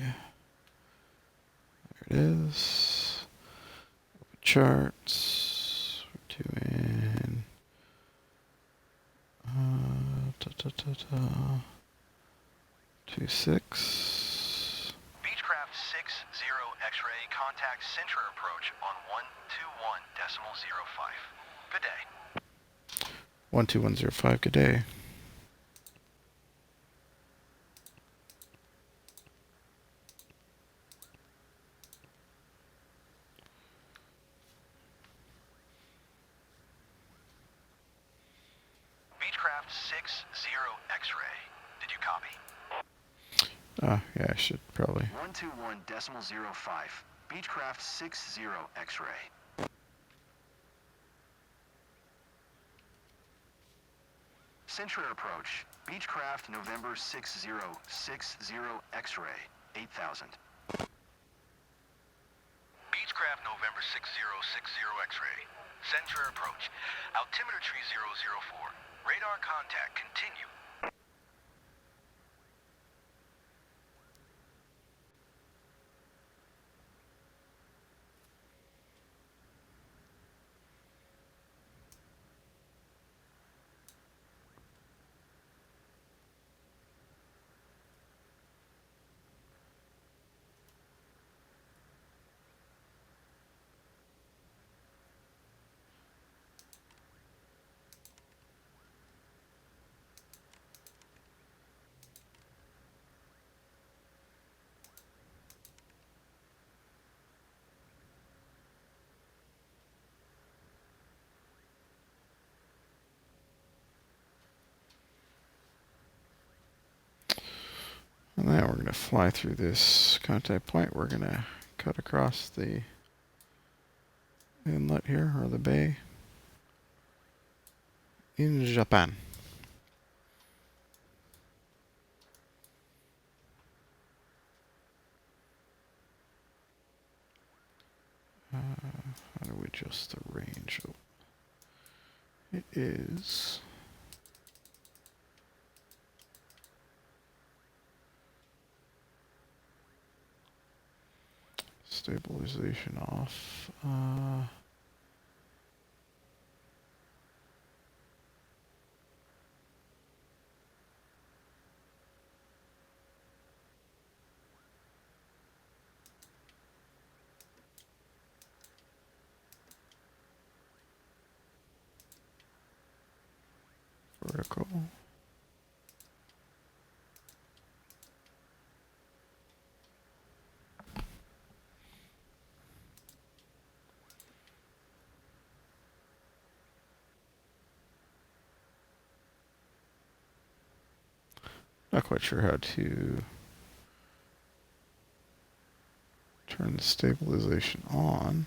There it is. Open charts. We're doing 26. Beechcraft 60 X-ray contact center approach on 121.05. Good day. 12105, good day. Beechcraft 60 X-ray. Did you copy? Yeah, I should probably. 121.05. Beechcraft 60 X-ray. Central approach. Beechcraft November 6060 X-ray. 8000. Beechcraft November 6060 X-ray. Central approach. Altimeter tree 004. Radar contact continue. And then we're going to fly through this contact point. We're going to cut across the inlet here, or the bay, in Japan. How do we adjust the range? Oh, it is stabilization off. vertical. Not quite sure how to turn the stabilization on.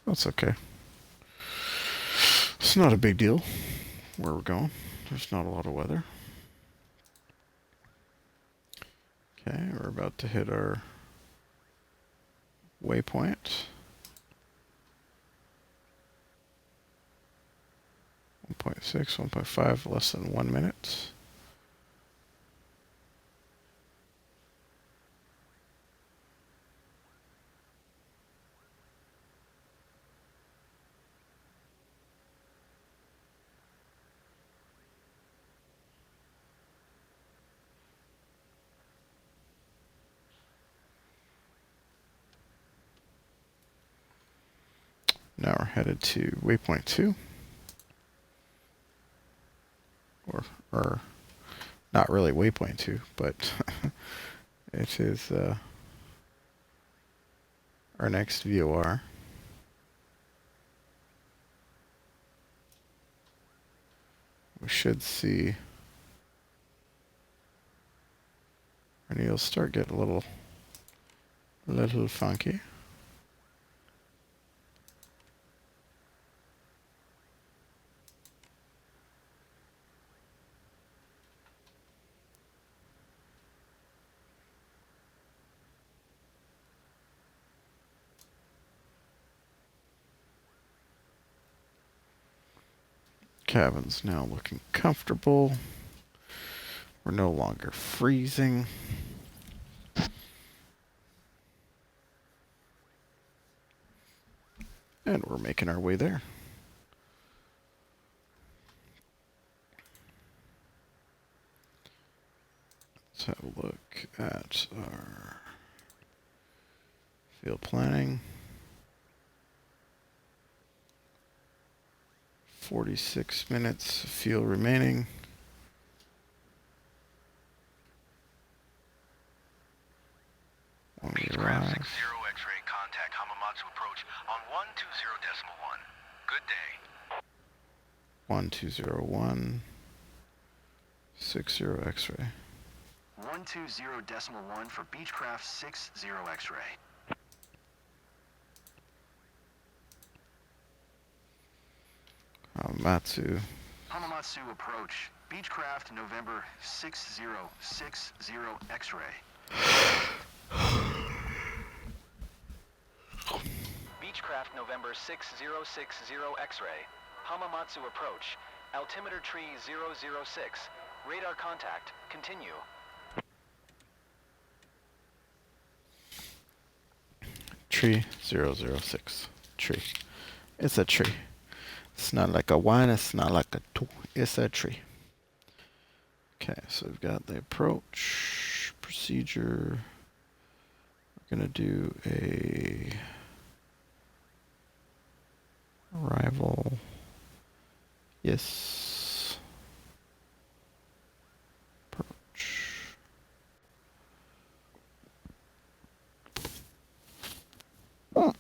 That's okay. It's not a big deal where we're going. There's not a lot of weather. Okay, we're about to hit our waypoint. 1.6, 1.5, less than 1 minute. Now we're headed to waypoint 2. Or not really waypoint 2, but it is our next VOR. We should see our needles start getting a little funky. Cabin's now looking comfortable. We're no longer freezing. And we're making our way there. Let's have a look at our field planning. 46 minutes of fuel remaining. When we Beechcraft arrive. 60 X-ray, contact Hamamatsu approach on 120.1. Good day. 1201 60 X-ray. 120.1 for Beechcraft 60 X-ray. Matsu. Hamamatsu approach. Beechcraft November 6060 X-ray. Beechcraft November 6060 X-ray. Hamamatsu approach. Altimeter tree 006. Radar contact. Continue. Tree 006. Tree. It's a tree. It's not like a one, it's not like a two. It's a tree. Okay, so we've got the approach procedure. We're going to do a arrival. Yes. Approach. Oh.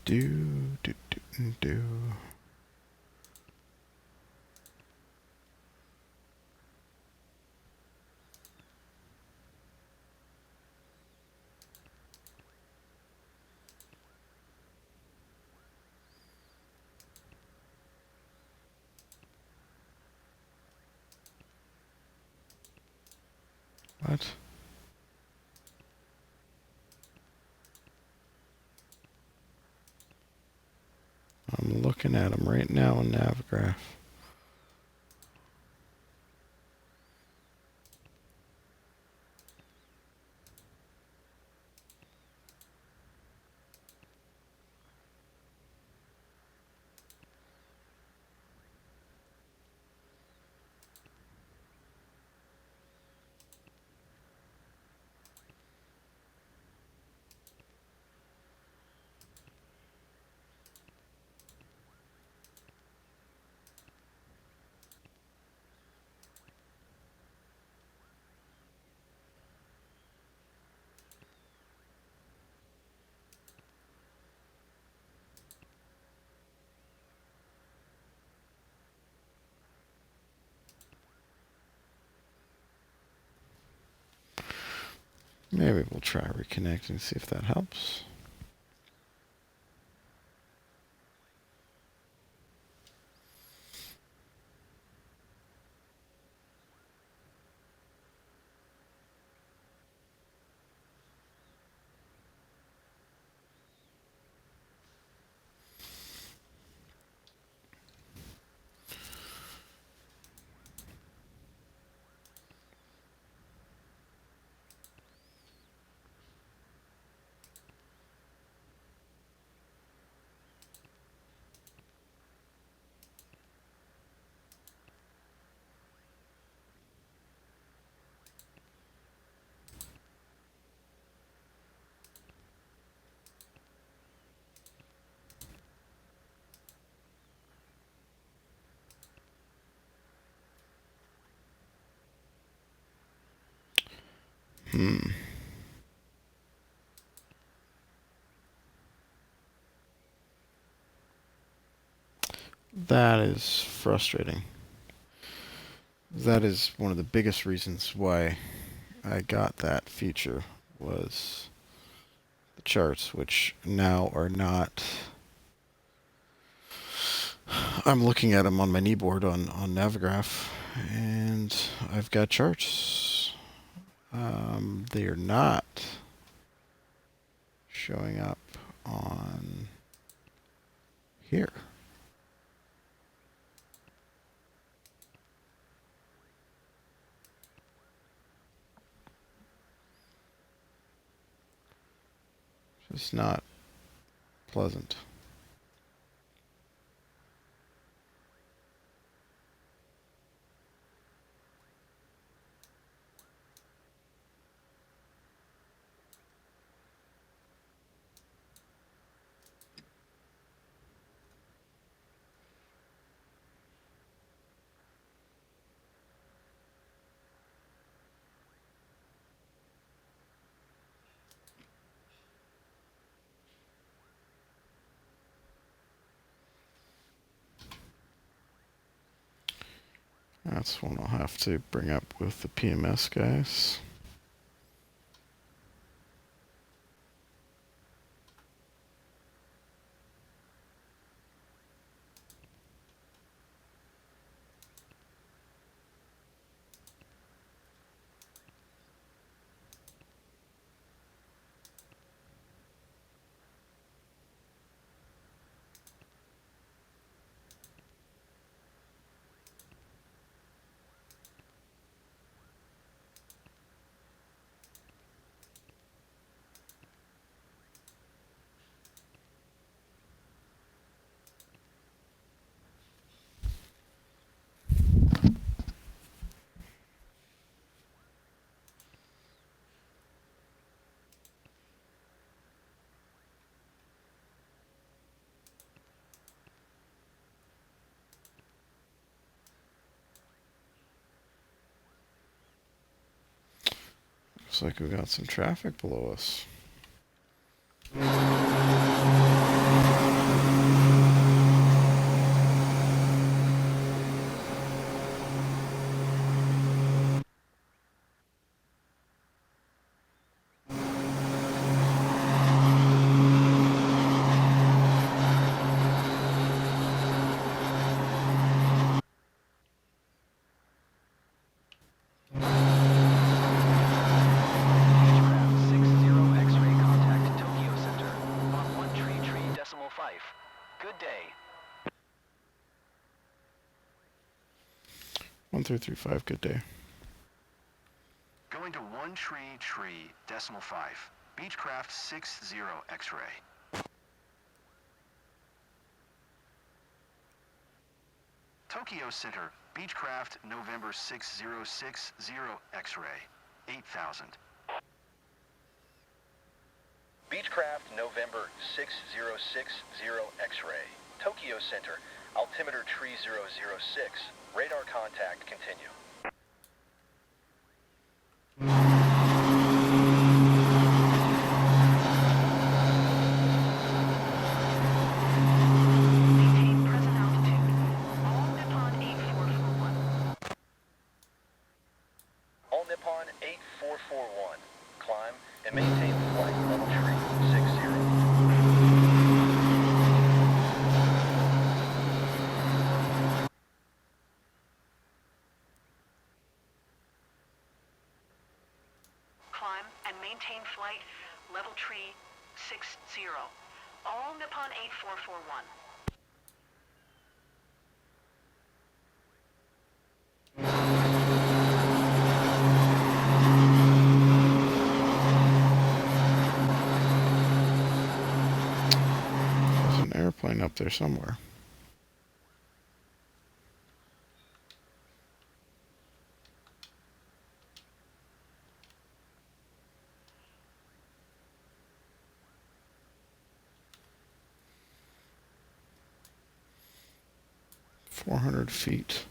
Do. What? I'm looking at them right now in Navigraph. Maybe we'll try reconnecting, see if that helps. That is frustrating. That is one of the biggest reasons why I got that feature, was the charts, which now are not. I'm looking at them on my kneeboard on Navigraph, and I've got charts. They are not showing up on here. It's not pleasant. That's one I'll have to bring up with the PMS guys. Looks like we got some traffic below us. Beechcraft 60 X-ray contact Tokyo Center on 133.5. Good day. 1335, good day. Going to 1 tree, Beechcraft 60 X-ray. Tokyo Center, Beechcraft November 6060 X-ray, 8000. Beechcraft November 6060 X-ray, Tokyo Center, altimeter tree 006, radar contact continue. Maintain present altitude. All Nippon 8441. All Nippon 8441, climb and maintain flight level tree 60. Climb and maintain flight level tree 60. All Nippon 8441. There's an airplane up there somewhere. $400 feet.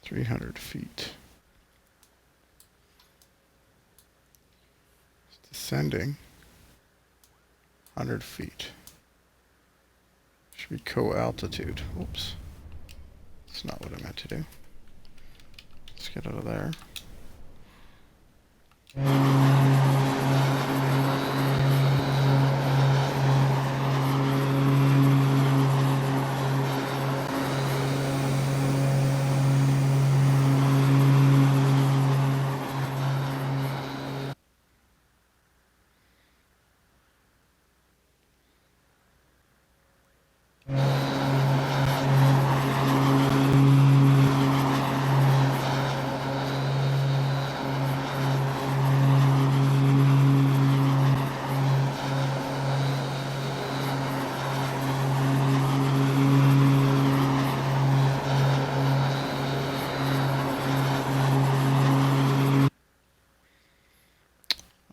300 feet. It's descending. 100 feet. Should be co-altitude. Oops. That's not what I meant to do. Let's get out of there.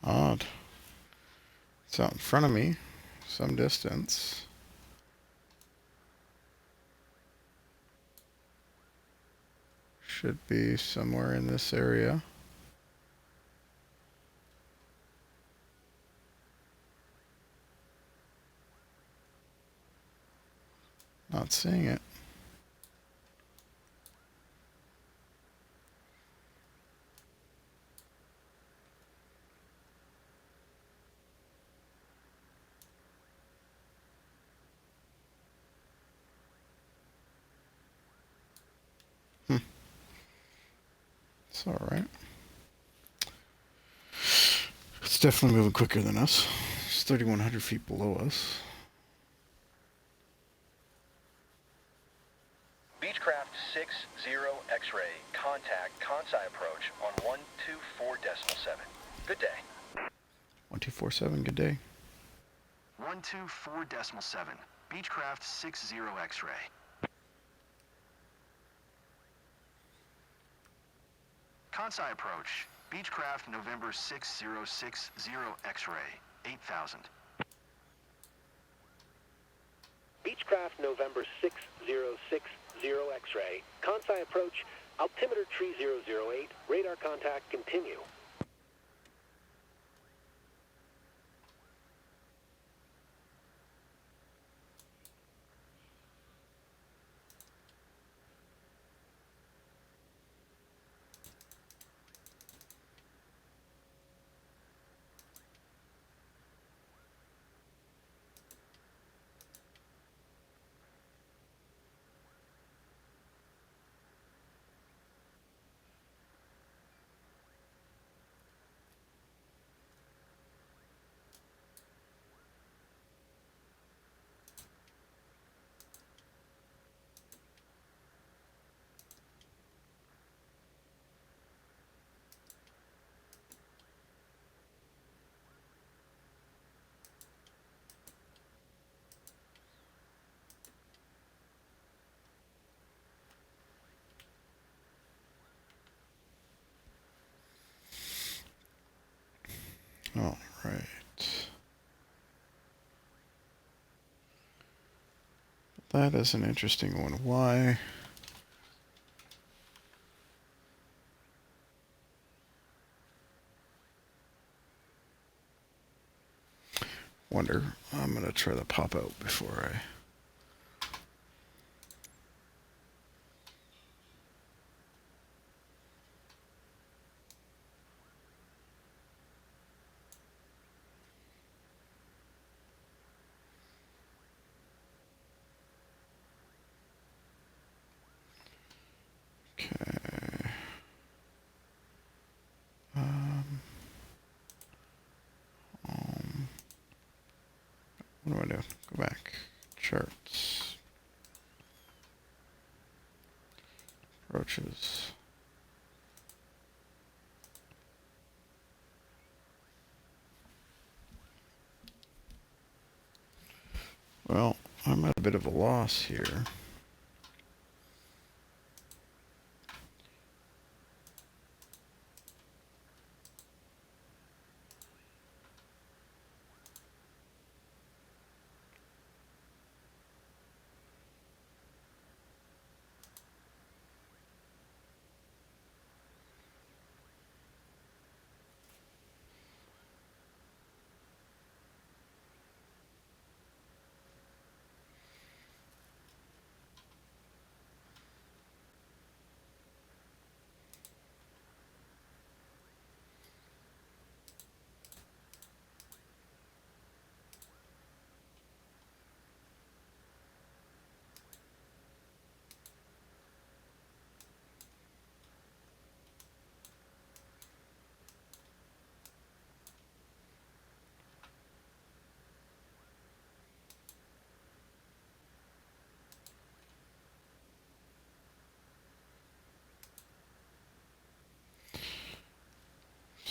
Odd. It's out in front of me, some distance. Should be somewhere in this area. Not seeing it. It's alright. It's definitely moving quicker than us. It's 3,100 feet below us. Beechcraft 60 X-ray, contact Kansai approach on 124.7. Good day. 1247, good day. 124.7, Beechcraft 60 X-ray. Kansai approach, Beechcraft November 6060 X-ray, 8000. Beechcraft November 6060 X-ray, Kansai approach, altimeter tree 008, radar contact continue. All right. That is an interesting one. Why? Wonder. I'm going to try to pop out before I... Okay. What do I do? Go back. Charts. Approaches. Well, I'm at a bit of a loss here.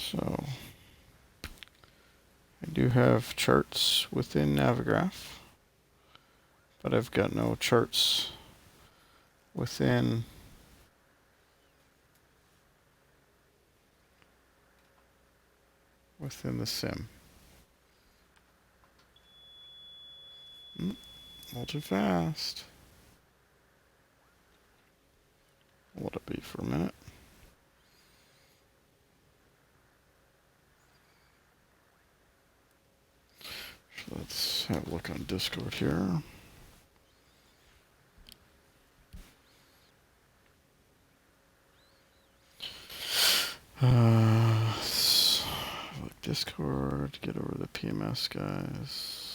So, I do have charts within Navigraph, but I've got no charts within the sim. A little too fast. Let it be for a minute. So let's have a look on Discord here. Look, Discord, get over the PMS guys.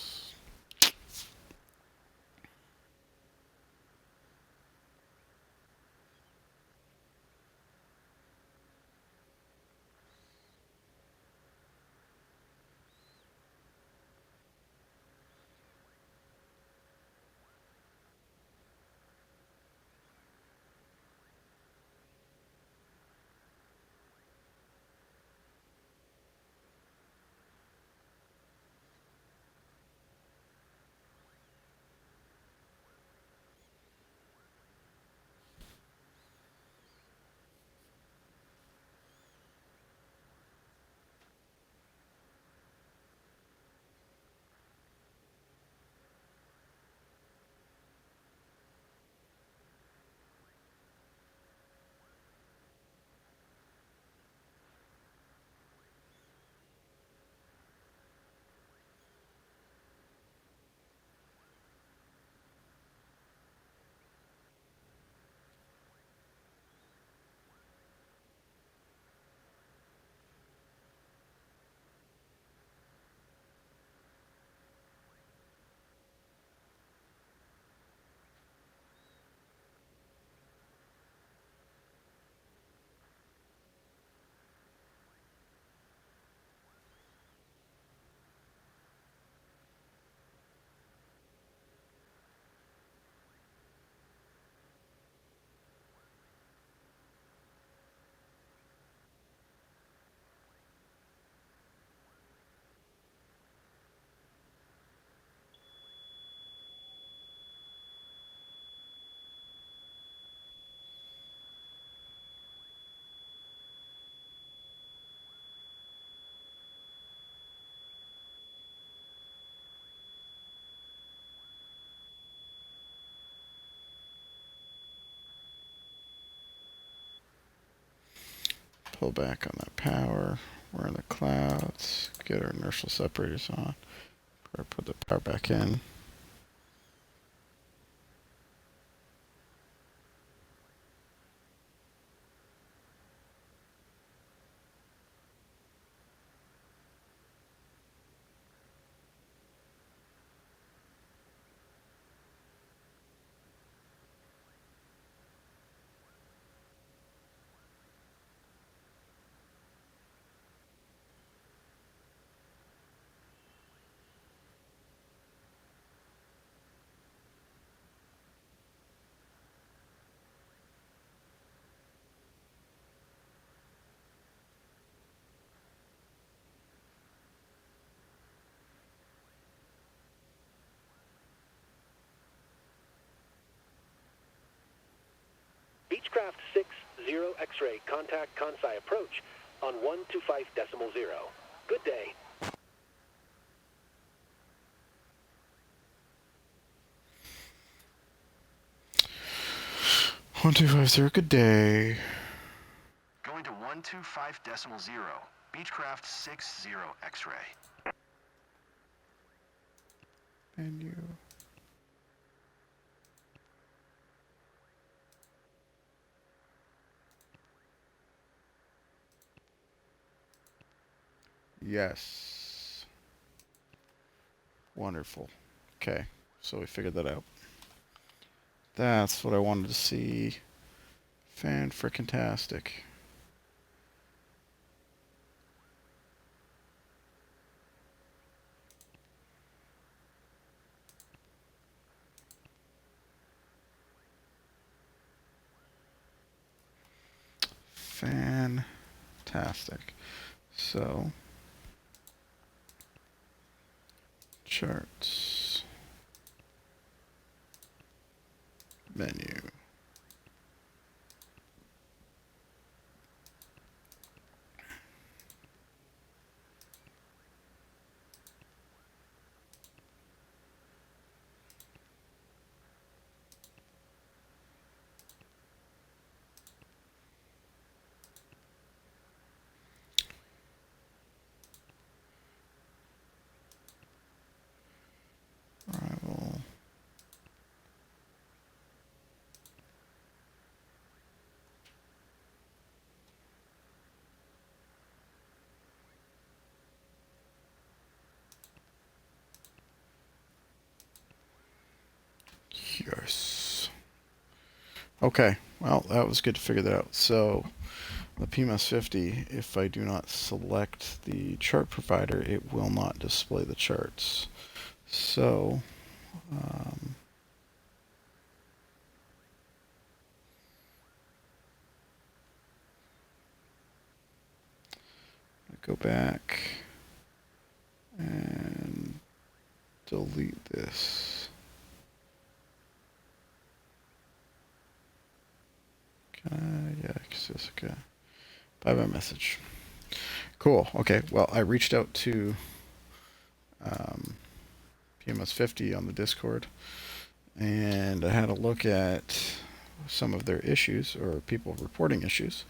pull back on that power. We're in the clouds. Get our inertial separators on. Put the power back in. Beechcraft 60 X-ray, contact Kansai approach on 125.0. Good day. 1250, good day. Going to 125.0. Beechcraft 60 X-ray. Menu. Yes. Wonderful. Okay, so we figured that out. That's what I wanted to see. Fan-frickin-tastic. Fantastic. So, charts, menu. Arrival. Yes. Okay, well, that was good to figure that out. So, the PMS50, if I do not select the chart provider, it will not display the charts. So, go back and delete this. Yeah, okay. Bye-bye message. Cool. Okay. Well, I reached out to PMS50 on the Discord, and I had a look at some of their issues, or people reporting issues,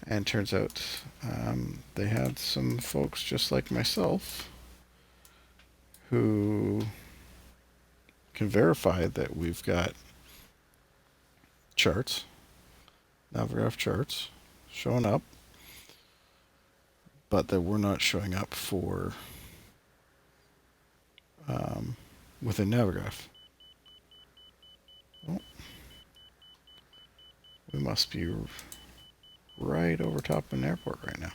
and turns out they had some folks just like myself who can verify that we've got charts, Navigraph charts, showing up, but that we're not showing up for within Navigraph. Well, we must be right over top of an airport right now.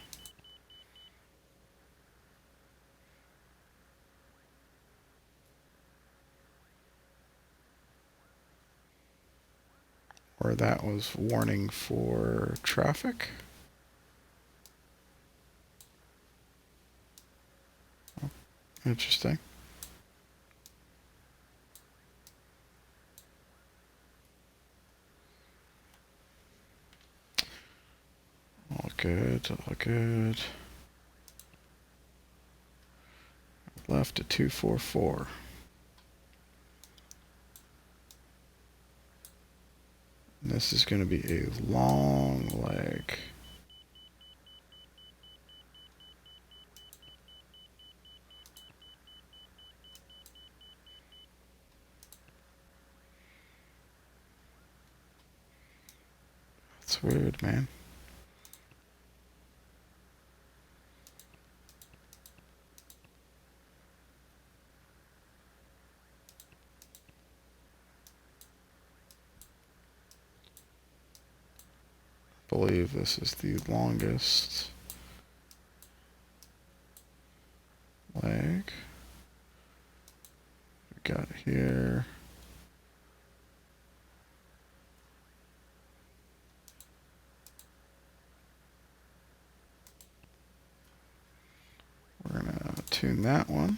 Or that was warning for traffic. Oh, interesting. All good, all good. Left at 244. This is going to be a long leg. That's weird, man. I believe this is the longest leg we got here. We're gonna tune that one.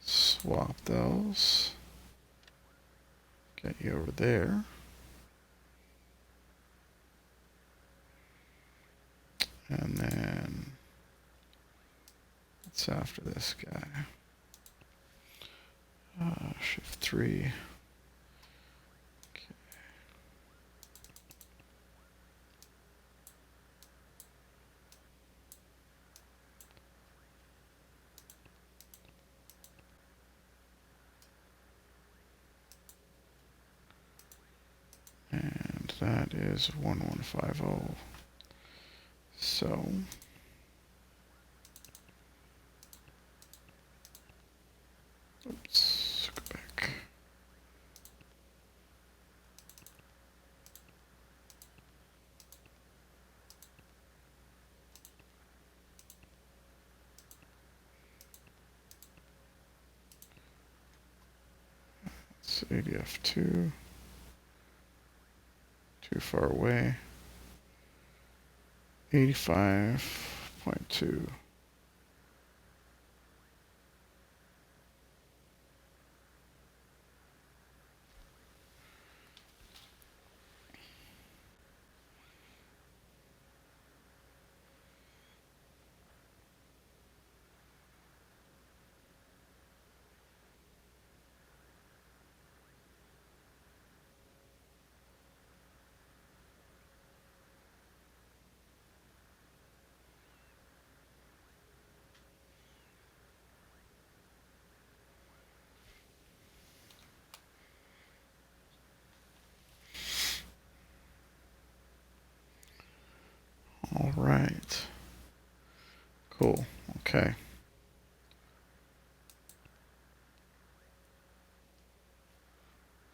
Swap those. Get you over there. And then what's after this guy? Shift 3. Okay. And that is 1150. So oops, go back. It's ADF2. Too far away. 85.2. All right. Cool. Okay.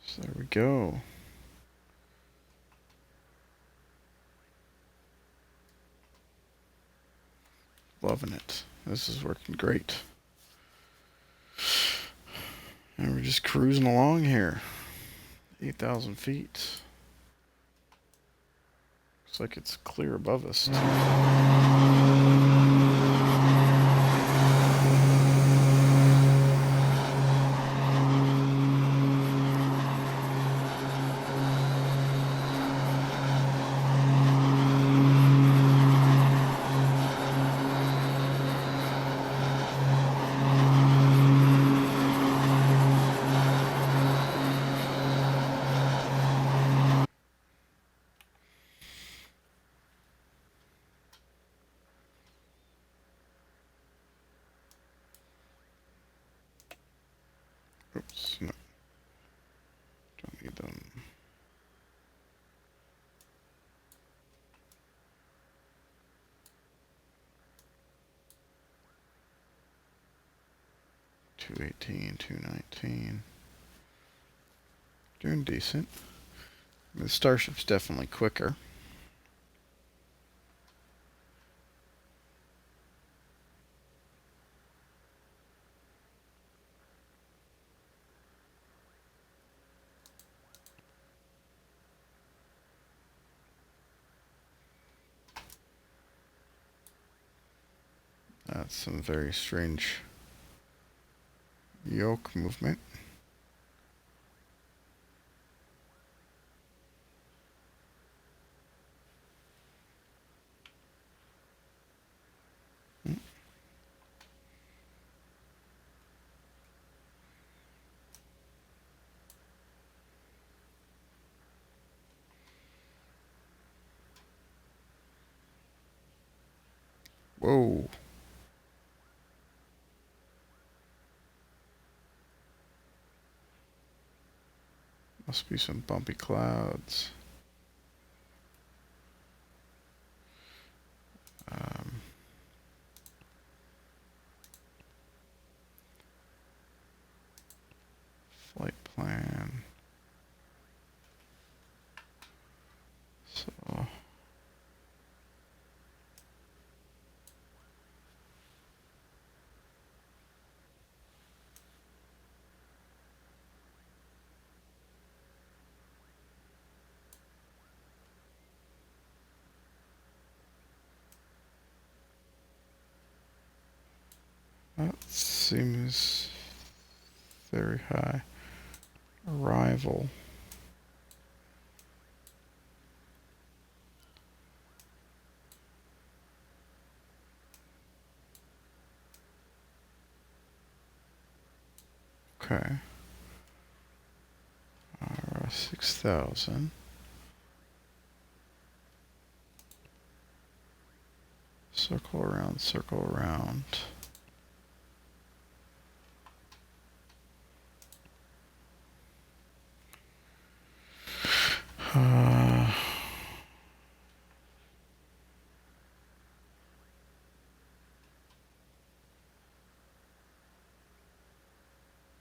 So there we go. Loving it. This is working great. And we're just cruising along here. 8,000 feet. Looks like it's clear above us, too. Oops, no. Don't need them. $218, $219. Doing decent. I mean, the Starship's definitely quicker. That's some very strange yoke movement. Whoa. Must be some bumpy clouds. Flight plan. So that seems very high. Arrival. Okay. 6,000. Circle around, circle around.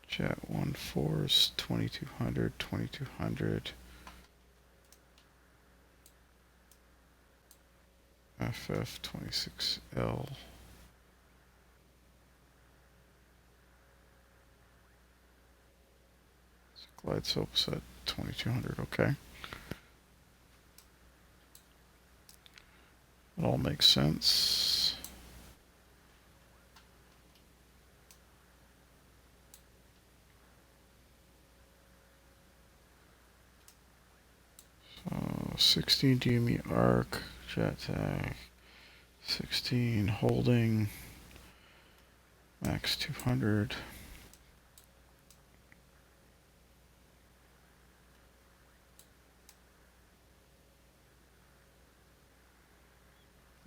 Jet 14's 2200, 2200. FF26L. Glide slope set 2200, okay. It all makes sense. So 16 DME arc, jet tag, 16 holding, max 200.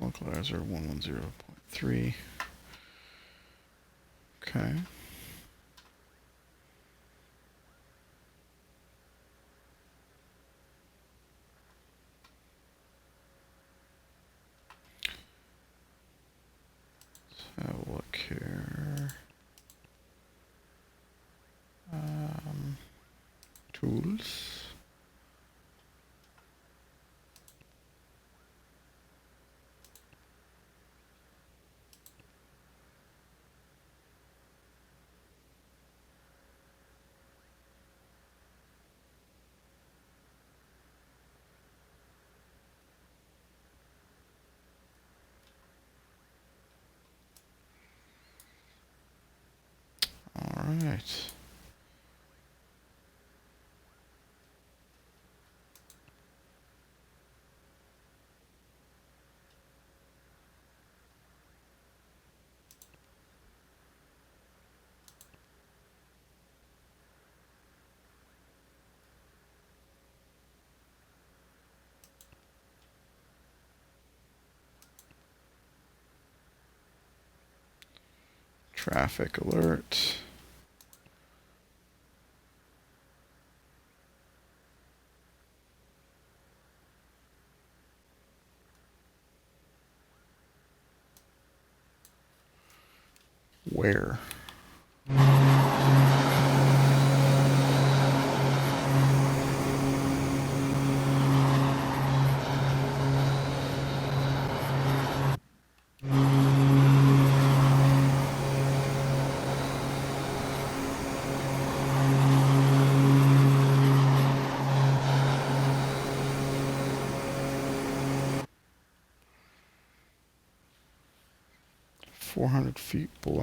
Localizer 110.3. Okay. Let's have a look here. Tools. All right. Traffic alert. Where? .400 feet below.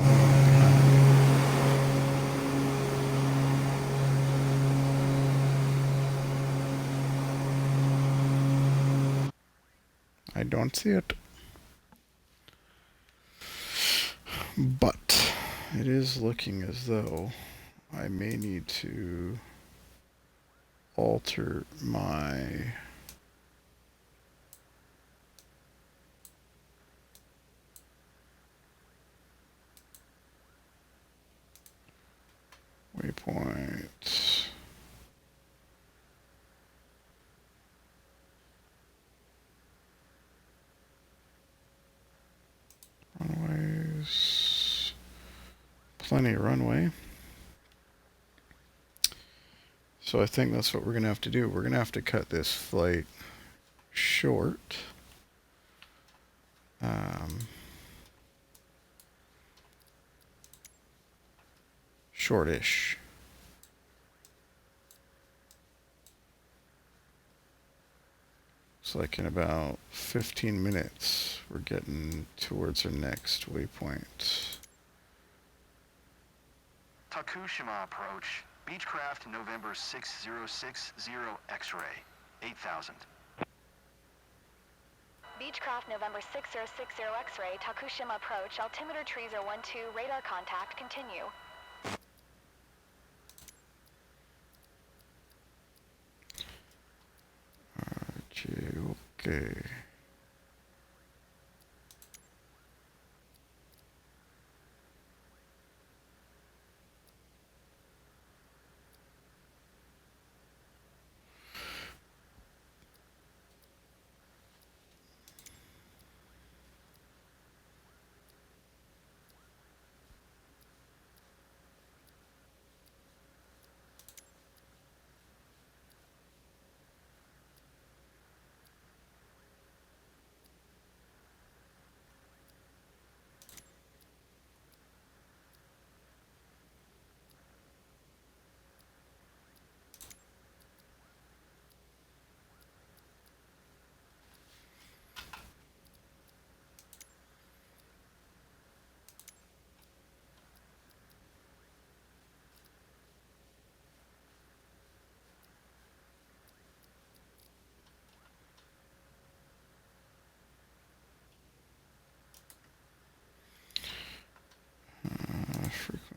I don't see it. But it is looking as though I may need to alter my waypoint. plenty of runway. So I think that's what we're going to have to do. We're going to have to cut this flight short. Shortish. It's like in about 15 minutes, we're getting towards our next waypoint. Tokushima approach. Beechcraft November 6060 X-ray. 8000. Beechcraft November 6060 X-ray, Tokushima approach, altimeter trees are 12, radar contact, continue. RJOK.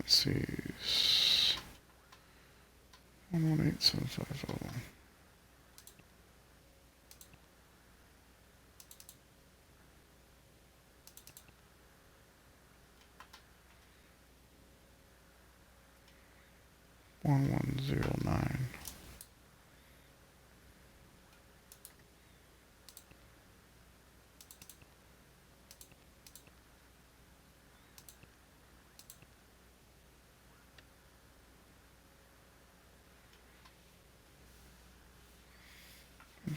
Frequencies 118750. One 1109.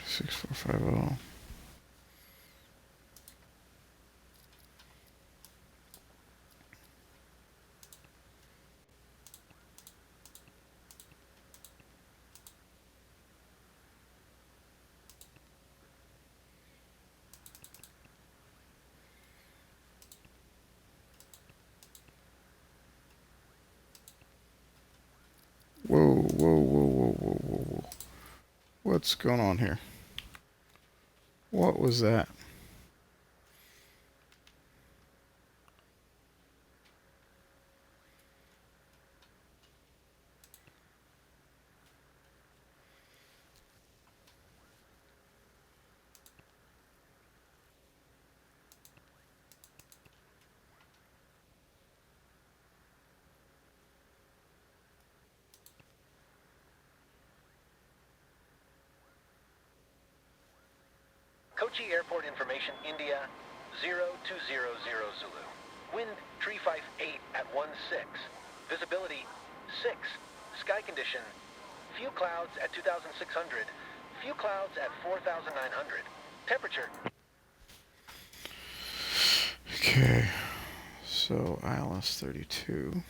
Six four five zero. Whoa, whoa, whoa, whoa, whoa, whoa, whoa. What's going on here? What was that? Kōchi Airport information, India 0200 Zulu. Wind 358 at 16. Visibility 6. Sky condition, few clouds at 2,600. Few clouds at 4,900. Temperature. Okay, so ILS 32.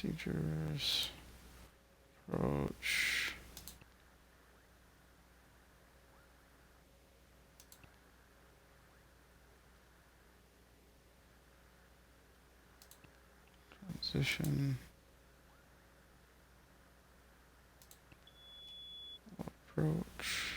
Procedures. Approach. Transition. Approach.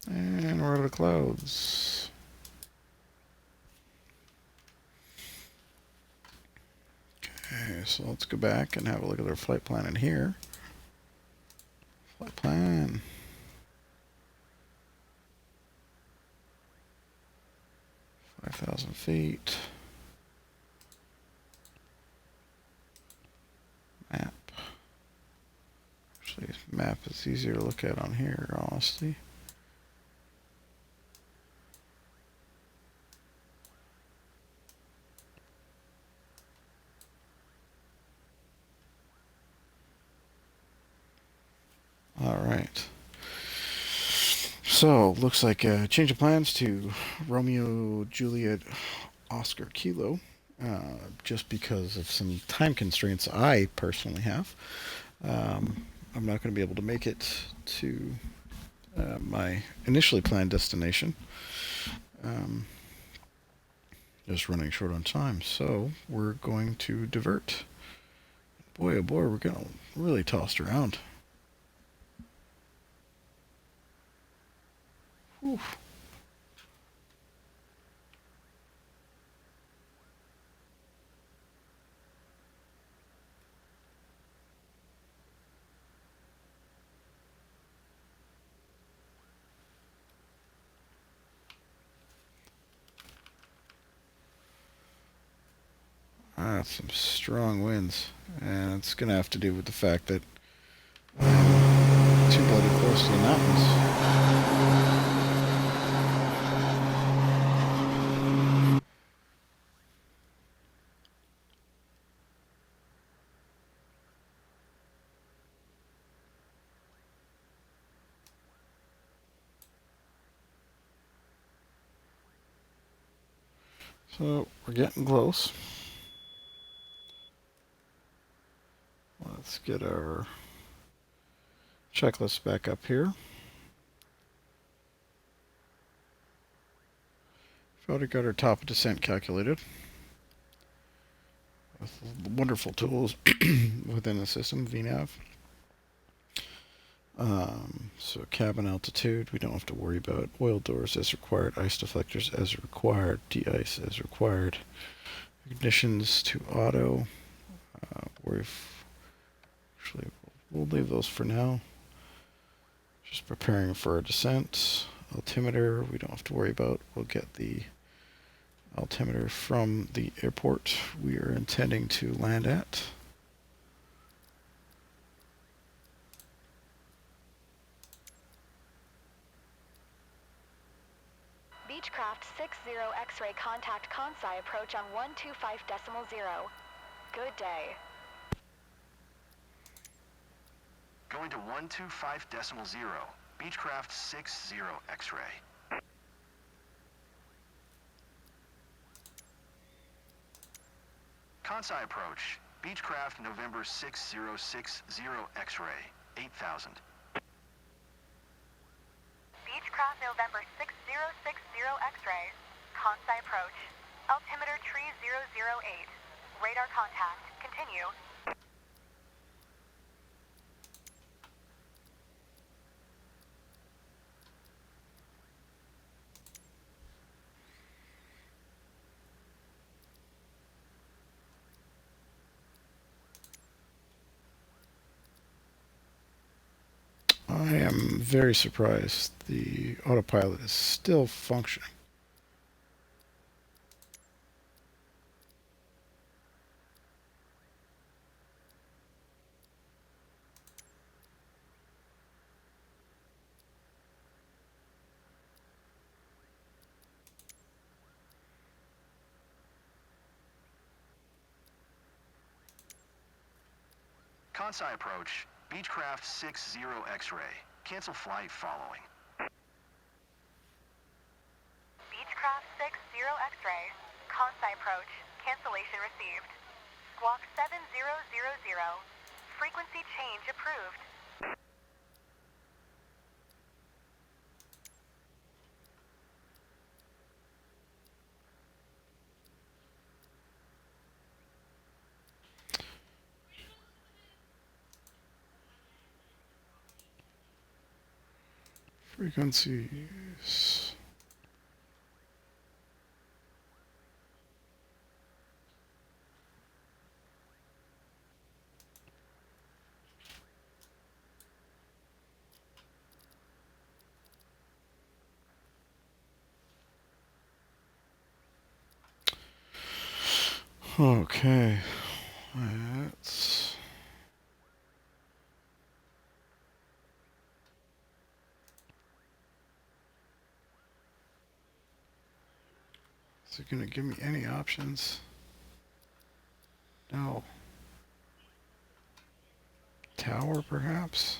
And we're out of the clouds. Okay, so let's go back and have a look at our flight plan in here. Flight plan. $5,000 feet. Map. Actually, map is easier to look at on here, honestly. All right. So, looks like a change of plans to Romeo, Juliet, Oscar, Kilo, just because of some time constraints I personally have. I'm not going to be able to make it to my initially planned destination. Just running short on time, so we're going to divert. Boy, oh boy, we're getting really tossed around. Whew. That's some strong winds, and it's going to have to do with the fact that I'm too bloody close to the mountains. So we're getting close. Let's get our checklist back up here. We've already got our top of descent calculated with wonderful tools within the system, VNAV. So cabin altitude, we don't have to worry about. Oil doors as required, ice deflectors as required, de-ice as required. Ignitions to auto. We'll leave those for now. Just preparing for a descent. Altimeter, we don't have to worry about. We'll get the altimeter from the airport we are intending to land at. Beechcraft 60 X-ray contact Kansai approach on 125.0. Good day. Going to 125.0. Beechcraft 60 X-ray. Kansai approach. Beechcraft November 6060 X-ray. 8,000. Beechcraft November 6060 X-ray. Kansai approach. Altimeter 3008. Radar contact. Continue. I am very surprised the autopilot is still functioning. Kansai approach, Beechcraft 60 X-ray. Cancel flight following. Beechcraft 60 X-ray, Kansai approach, cancellation received. Squawk 7000, frequency change approved. Frequencies. Okay, that's is it gonna give me any options? No. Tower, perhaps?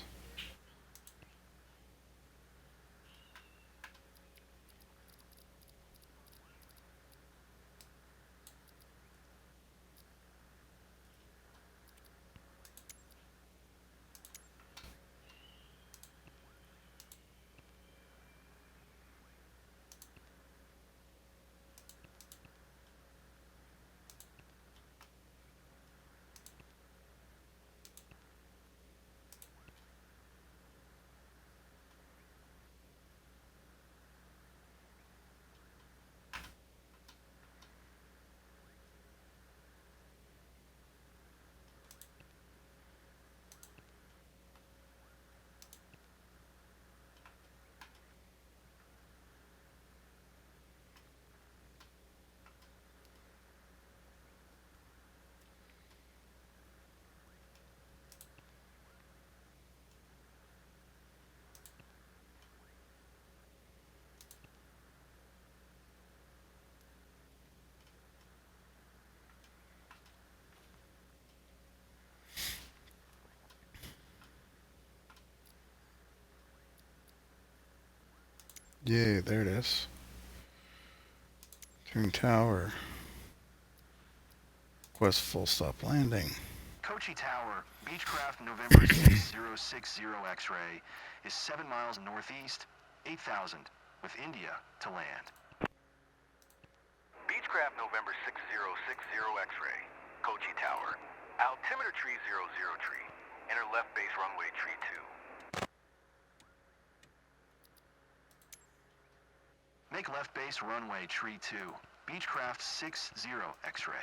Yay, there it is. Turn tower. Request full stop landing. Kōchi Tower, Beechcraft November 6060 X-ray is 7 miles northeast, 8,000, with India to land. Beechcraft November 6060 X-ray, Kōchi Tower, altimeter tree 00 tree, enter left base runway tree 2. Make left base runway tree 2, Beechcraft 60 X-ray.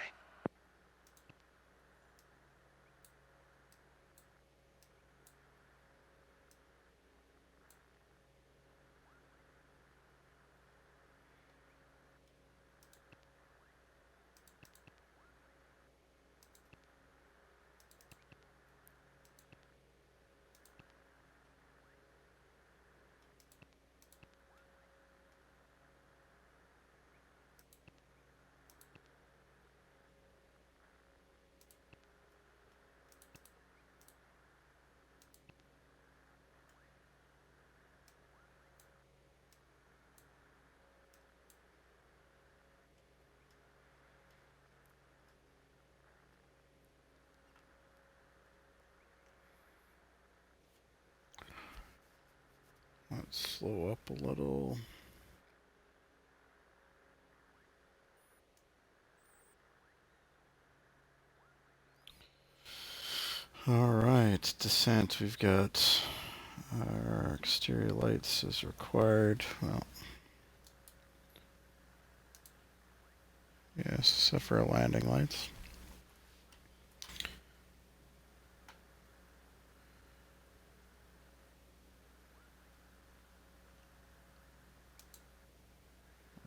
Let's slow up a little. Alright, descent. We've got our exterior lights as required. Well, yes, except for our landing lights.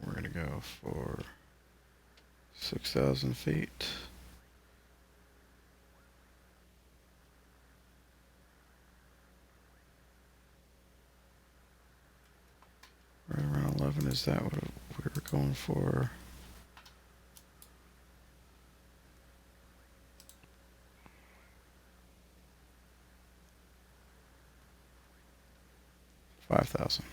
We're going to go for 6,000 feet. Right around 11, is that what we were going for? 5,000.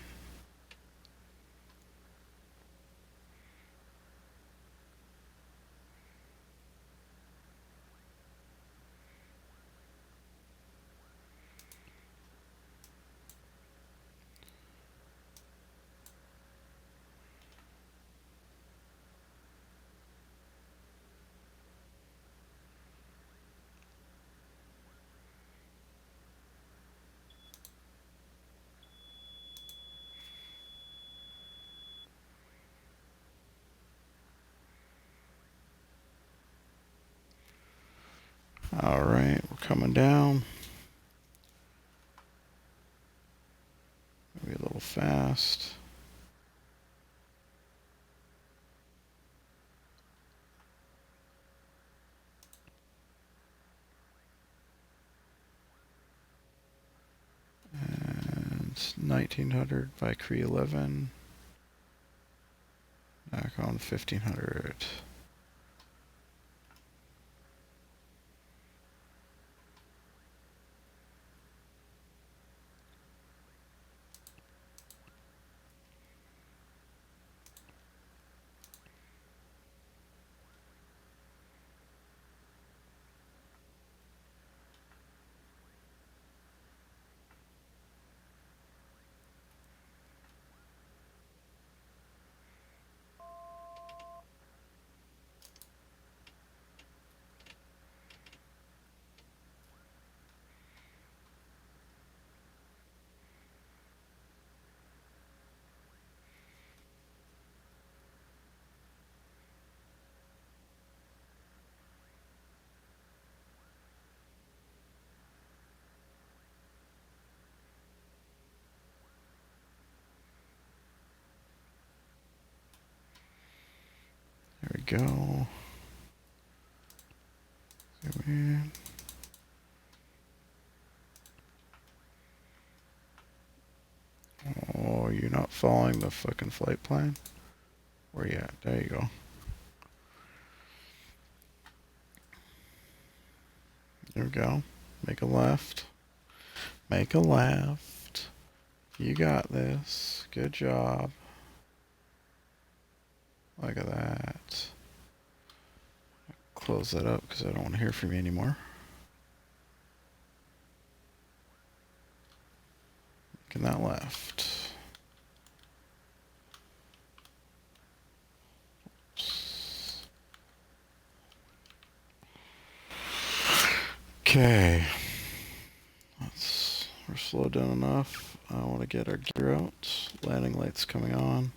All right, we're coming down. Maybe a little fast. And 1900 by Cree 11. Back on 1500. There we go. Zoom in. Oh, you're not following the fucking flight plan? Where you at? There you go. There we go. Make a left. Make a left. You got this. Good job. Look at that. Close that up because I don't want to hear from you anymore. Making that left. Okay. We're slowed down enough. I want to get our gear out. Landing lights coming on.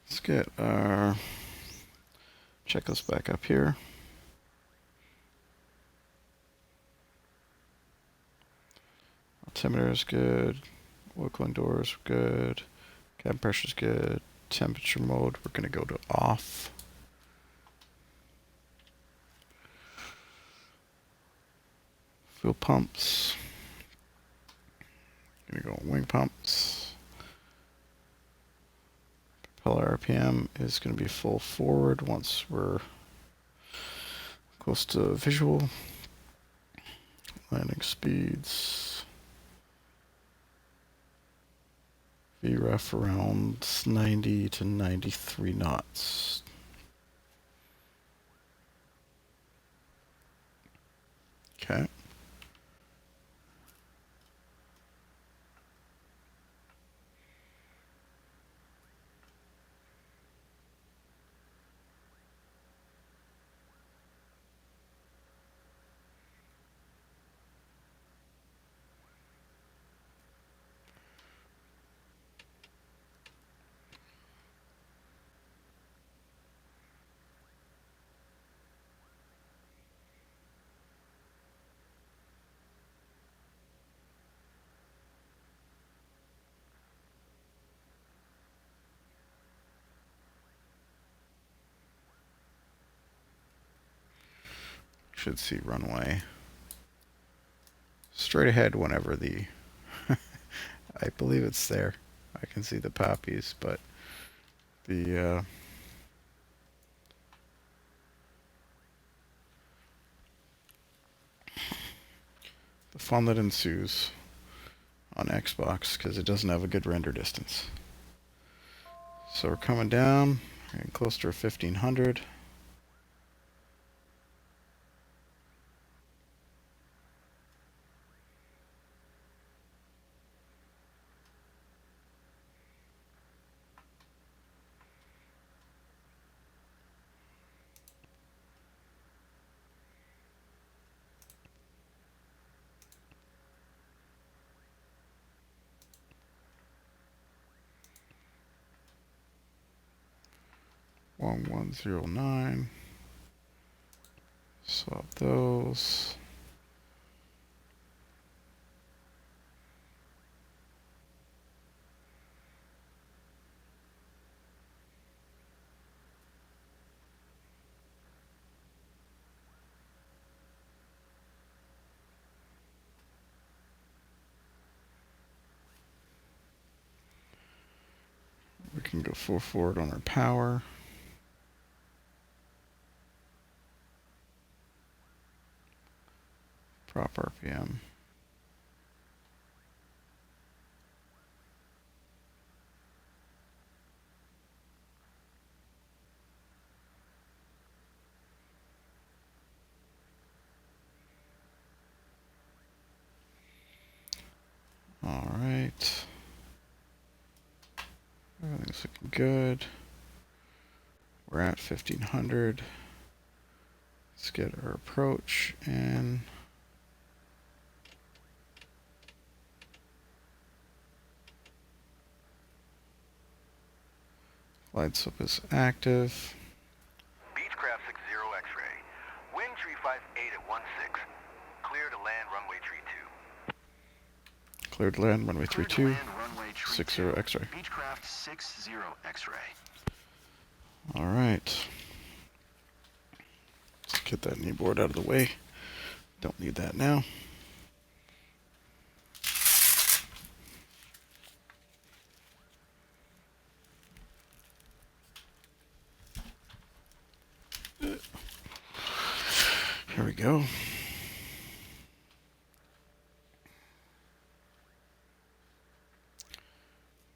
Let's get our checklist back up here. Altimeter is good. Oil cooling doors good. Cabin pressure is good. Temperature mode, we're going to go to off. Fuel pumps. Going to go wing pumps. Propeller RPM is going to be full forward once we're close to visual. Landing speeds. VREF around 90 to 93 knots. Okay. should see runway straight ahead whenever the I believe it's there. I can see the poppies, but the fun that ensues on Xbox because it doesn't have a good render distance. So we're coming down, we're getting close to 1500. One 109. Swap those. We can go 4 forward on our power. Prop RPM. All right. Everything's looking good. We're at 1500. Let's get our approach in. Glide slope is active. Beechcraft 60 X-ray. Wind tree 58 at 16. Clear to land runway tree 2. Cleared land, runway Cleared to 32. land runway tree 60 2. X-ray. Beechcraft 60 X-ray. All right. Let's get that knee board out of the way. Don't need that now. Here we go.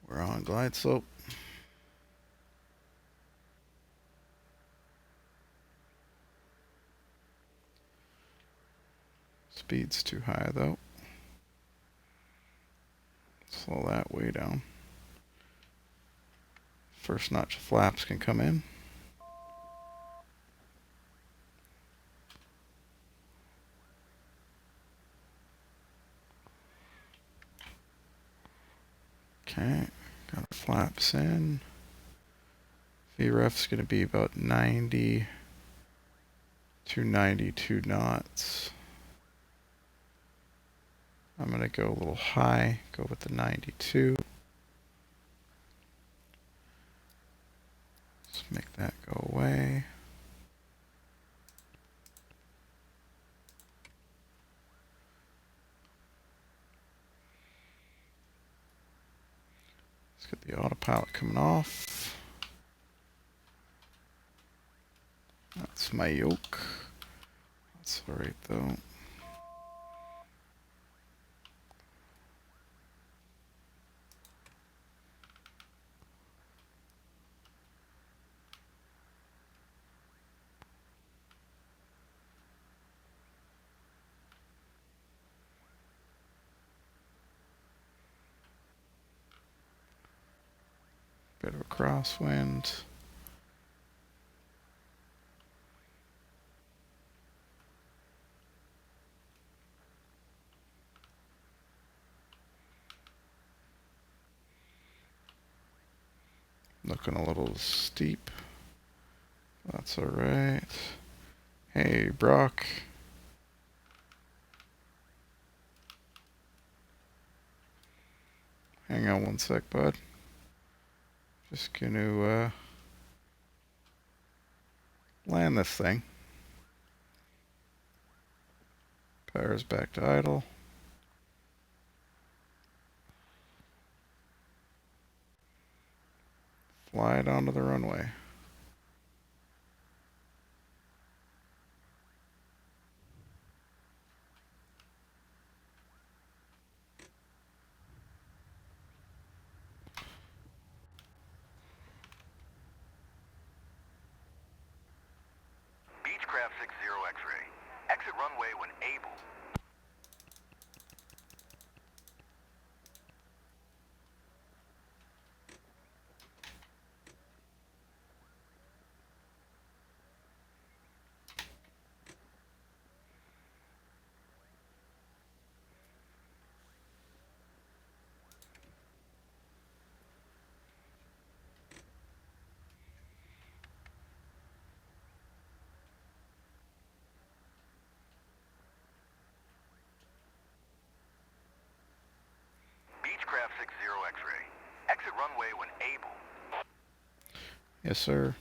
We're on glide slope. Speed's too high though. Slow that way down. First notch of flaps can come in. Okay, got our flaps in. VREF's going to be about 90 to 92 knots. I'm going to go a little high, go with the 92. Let's make that go away. Let's get the autopilot coming off. That's my yoke. That's alright though. Bit of a crosswind. Looking a little steep. That's alright. Hey, Brock. Hang on one sec, bud. Just gonna land this thing. Tires back to idle. Fly it onto the runway. Beechcraft 60 X-ray. Exit runway when able. Beechcraft 60 X-ray. Exit runway when able. Yes, sir.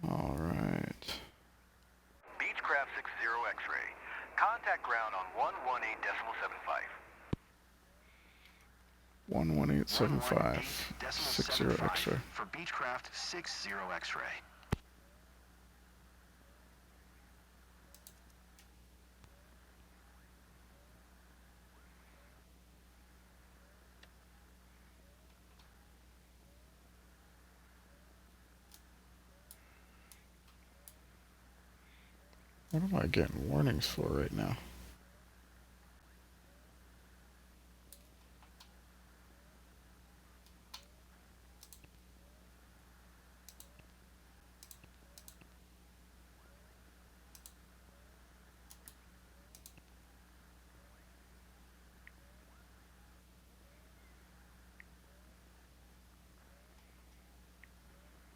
All right. Beechcraft 60 X-ray. Contact ground on 118.75. 11875. 60 X-ray. for Beechcraft 60 X-ray. What am I getting warnings for right now?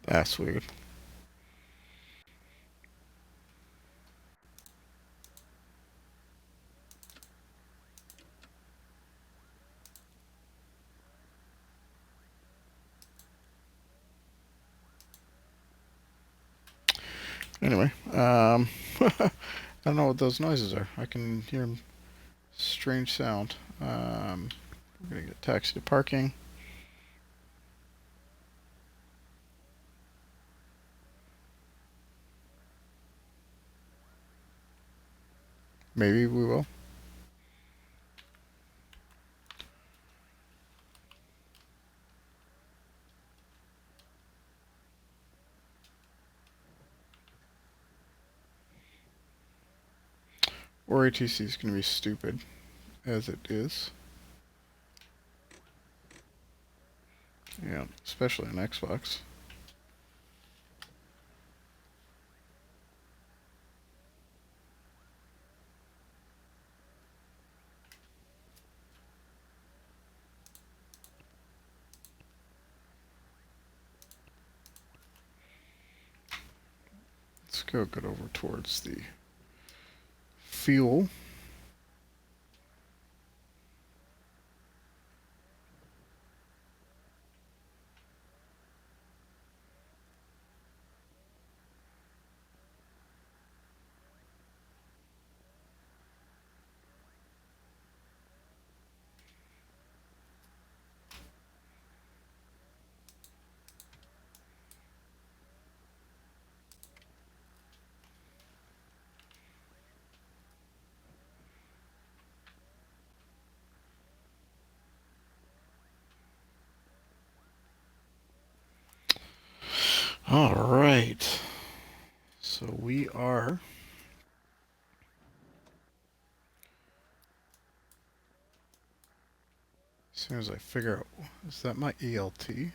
That's weird. Anyway, I don't know what those noises are. I can hear strange sound. We're gonna get taxi to parking. Maybe we will. Or ATC is going to be stupid, as it is. Yeah, especially on Xbox. Let's go get over towards the fuel. All right. So we are as soon as I figure out, is that my ELT?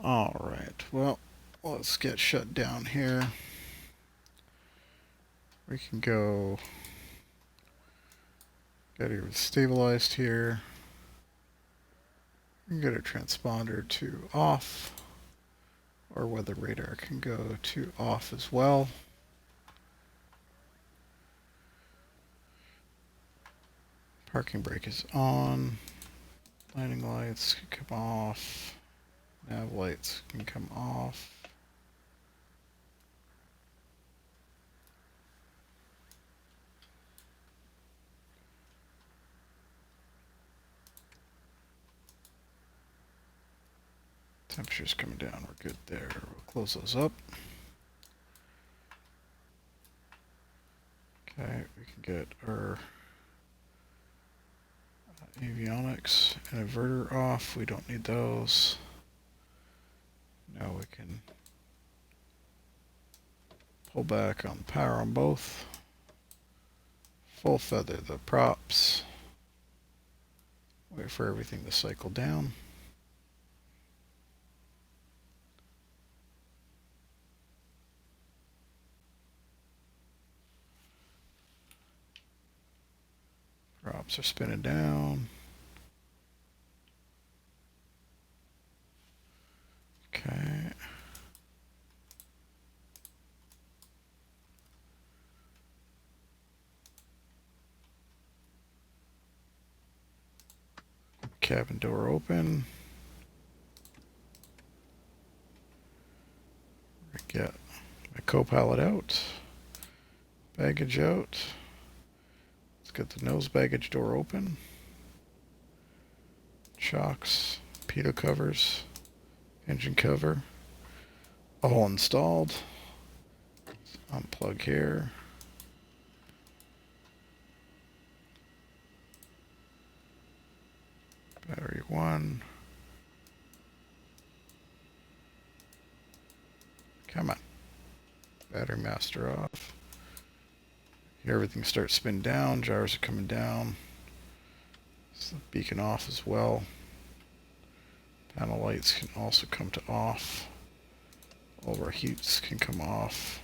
Alright, well, let's get shut down here. We can go get it stabilized here. We can get our transponder to off, or weather radar can go to off as well. Parking brake is on. Landing lights can come off. Nav lights can come off. Temperature's coming down. We're good there. We'll close those up. Okay, we can get our avionics and inverter off. We don't need those. Now we can pull back on the power on both. Full feather the props. Wait for everything to cycle down. Props are spinning down. Okay. Cabin door open. Get my co-pilot out. Baggage out. Let's get the nose baggage door open. Shocks, pitot covers, engine cover, all installed. Unplug here. Battery 1. Come on. Battery master off. Here everything starts spinning down. Gyros are coming down. So the beacon off as well. Panel lights can also come to off. All of our heats can come off.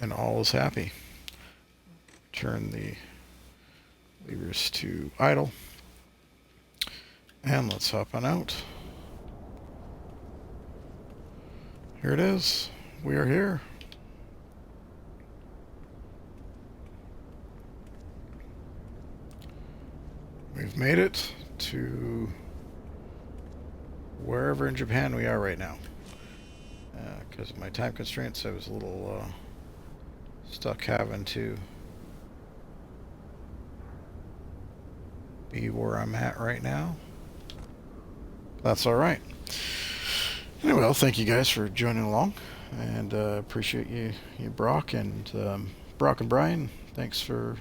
And all is happy. Turn the levers to idle. And let's hop on out. Here it is. We are here. We've made it to wherever in Japan we are right now. Because of my time constraints, I was a little stuck having to be where I'm at right now. That's all right. Anyway, well, thank you guys for joining along, and appreciate you Brock and Brian. Thanks for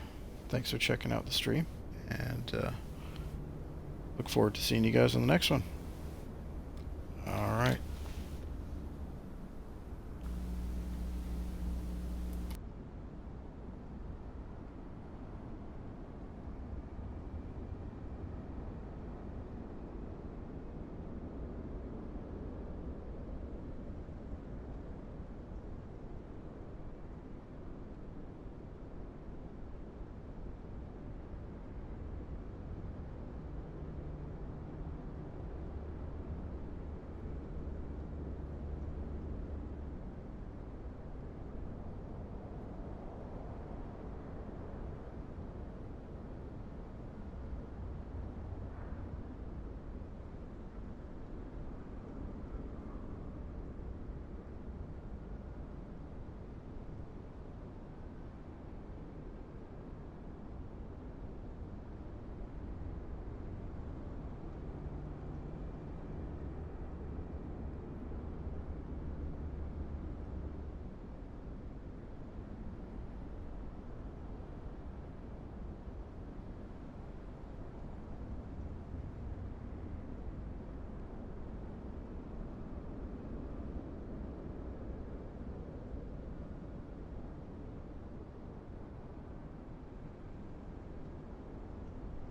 checking out the stream, and look forward to seeing you guys on the next one.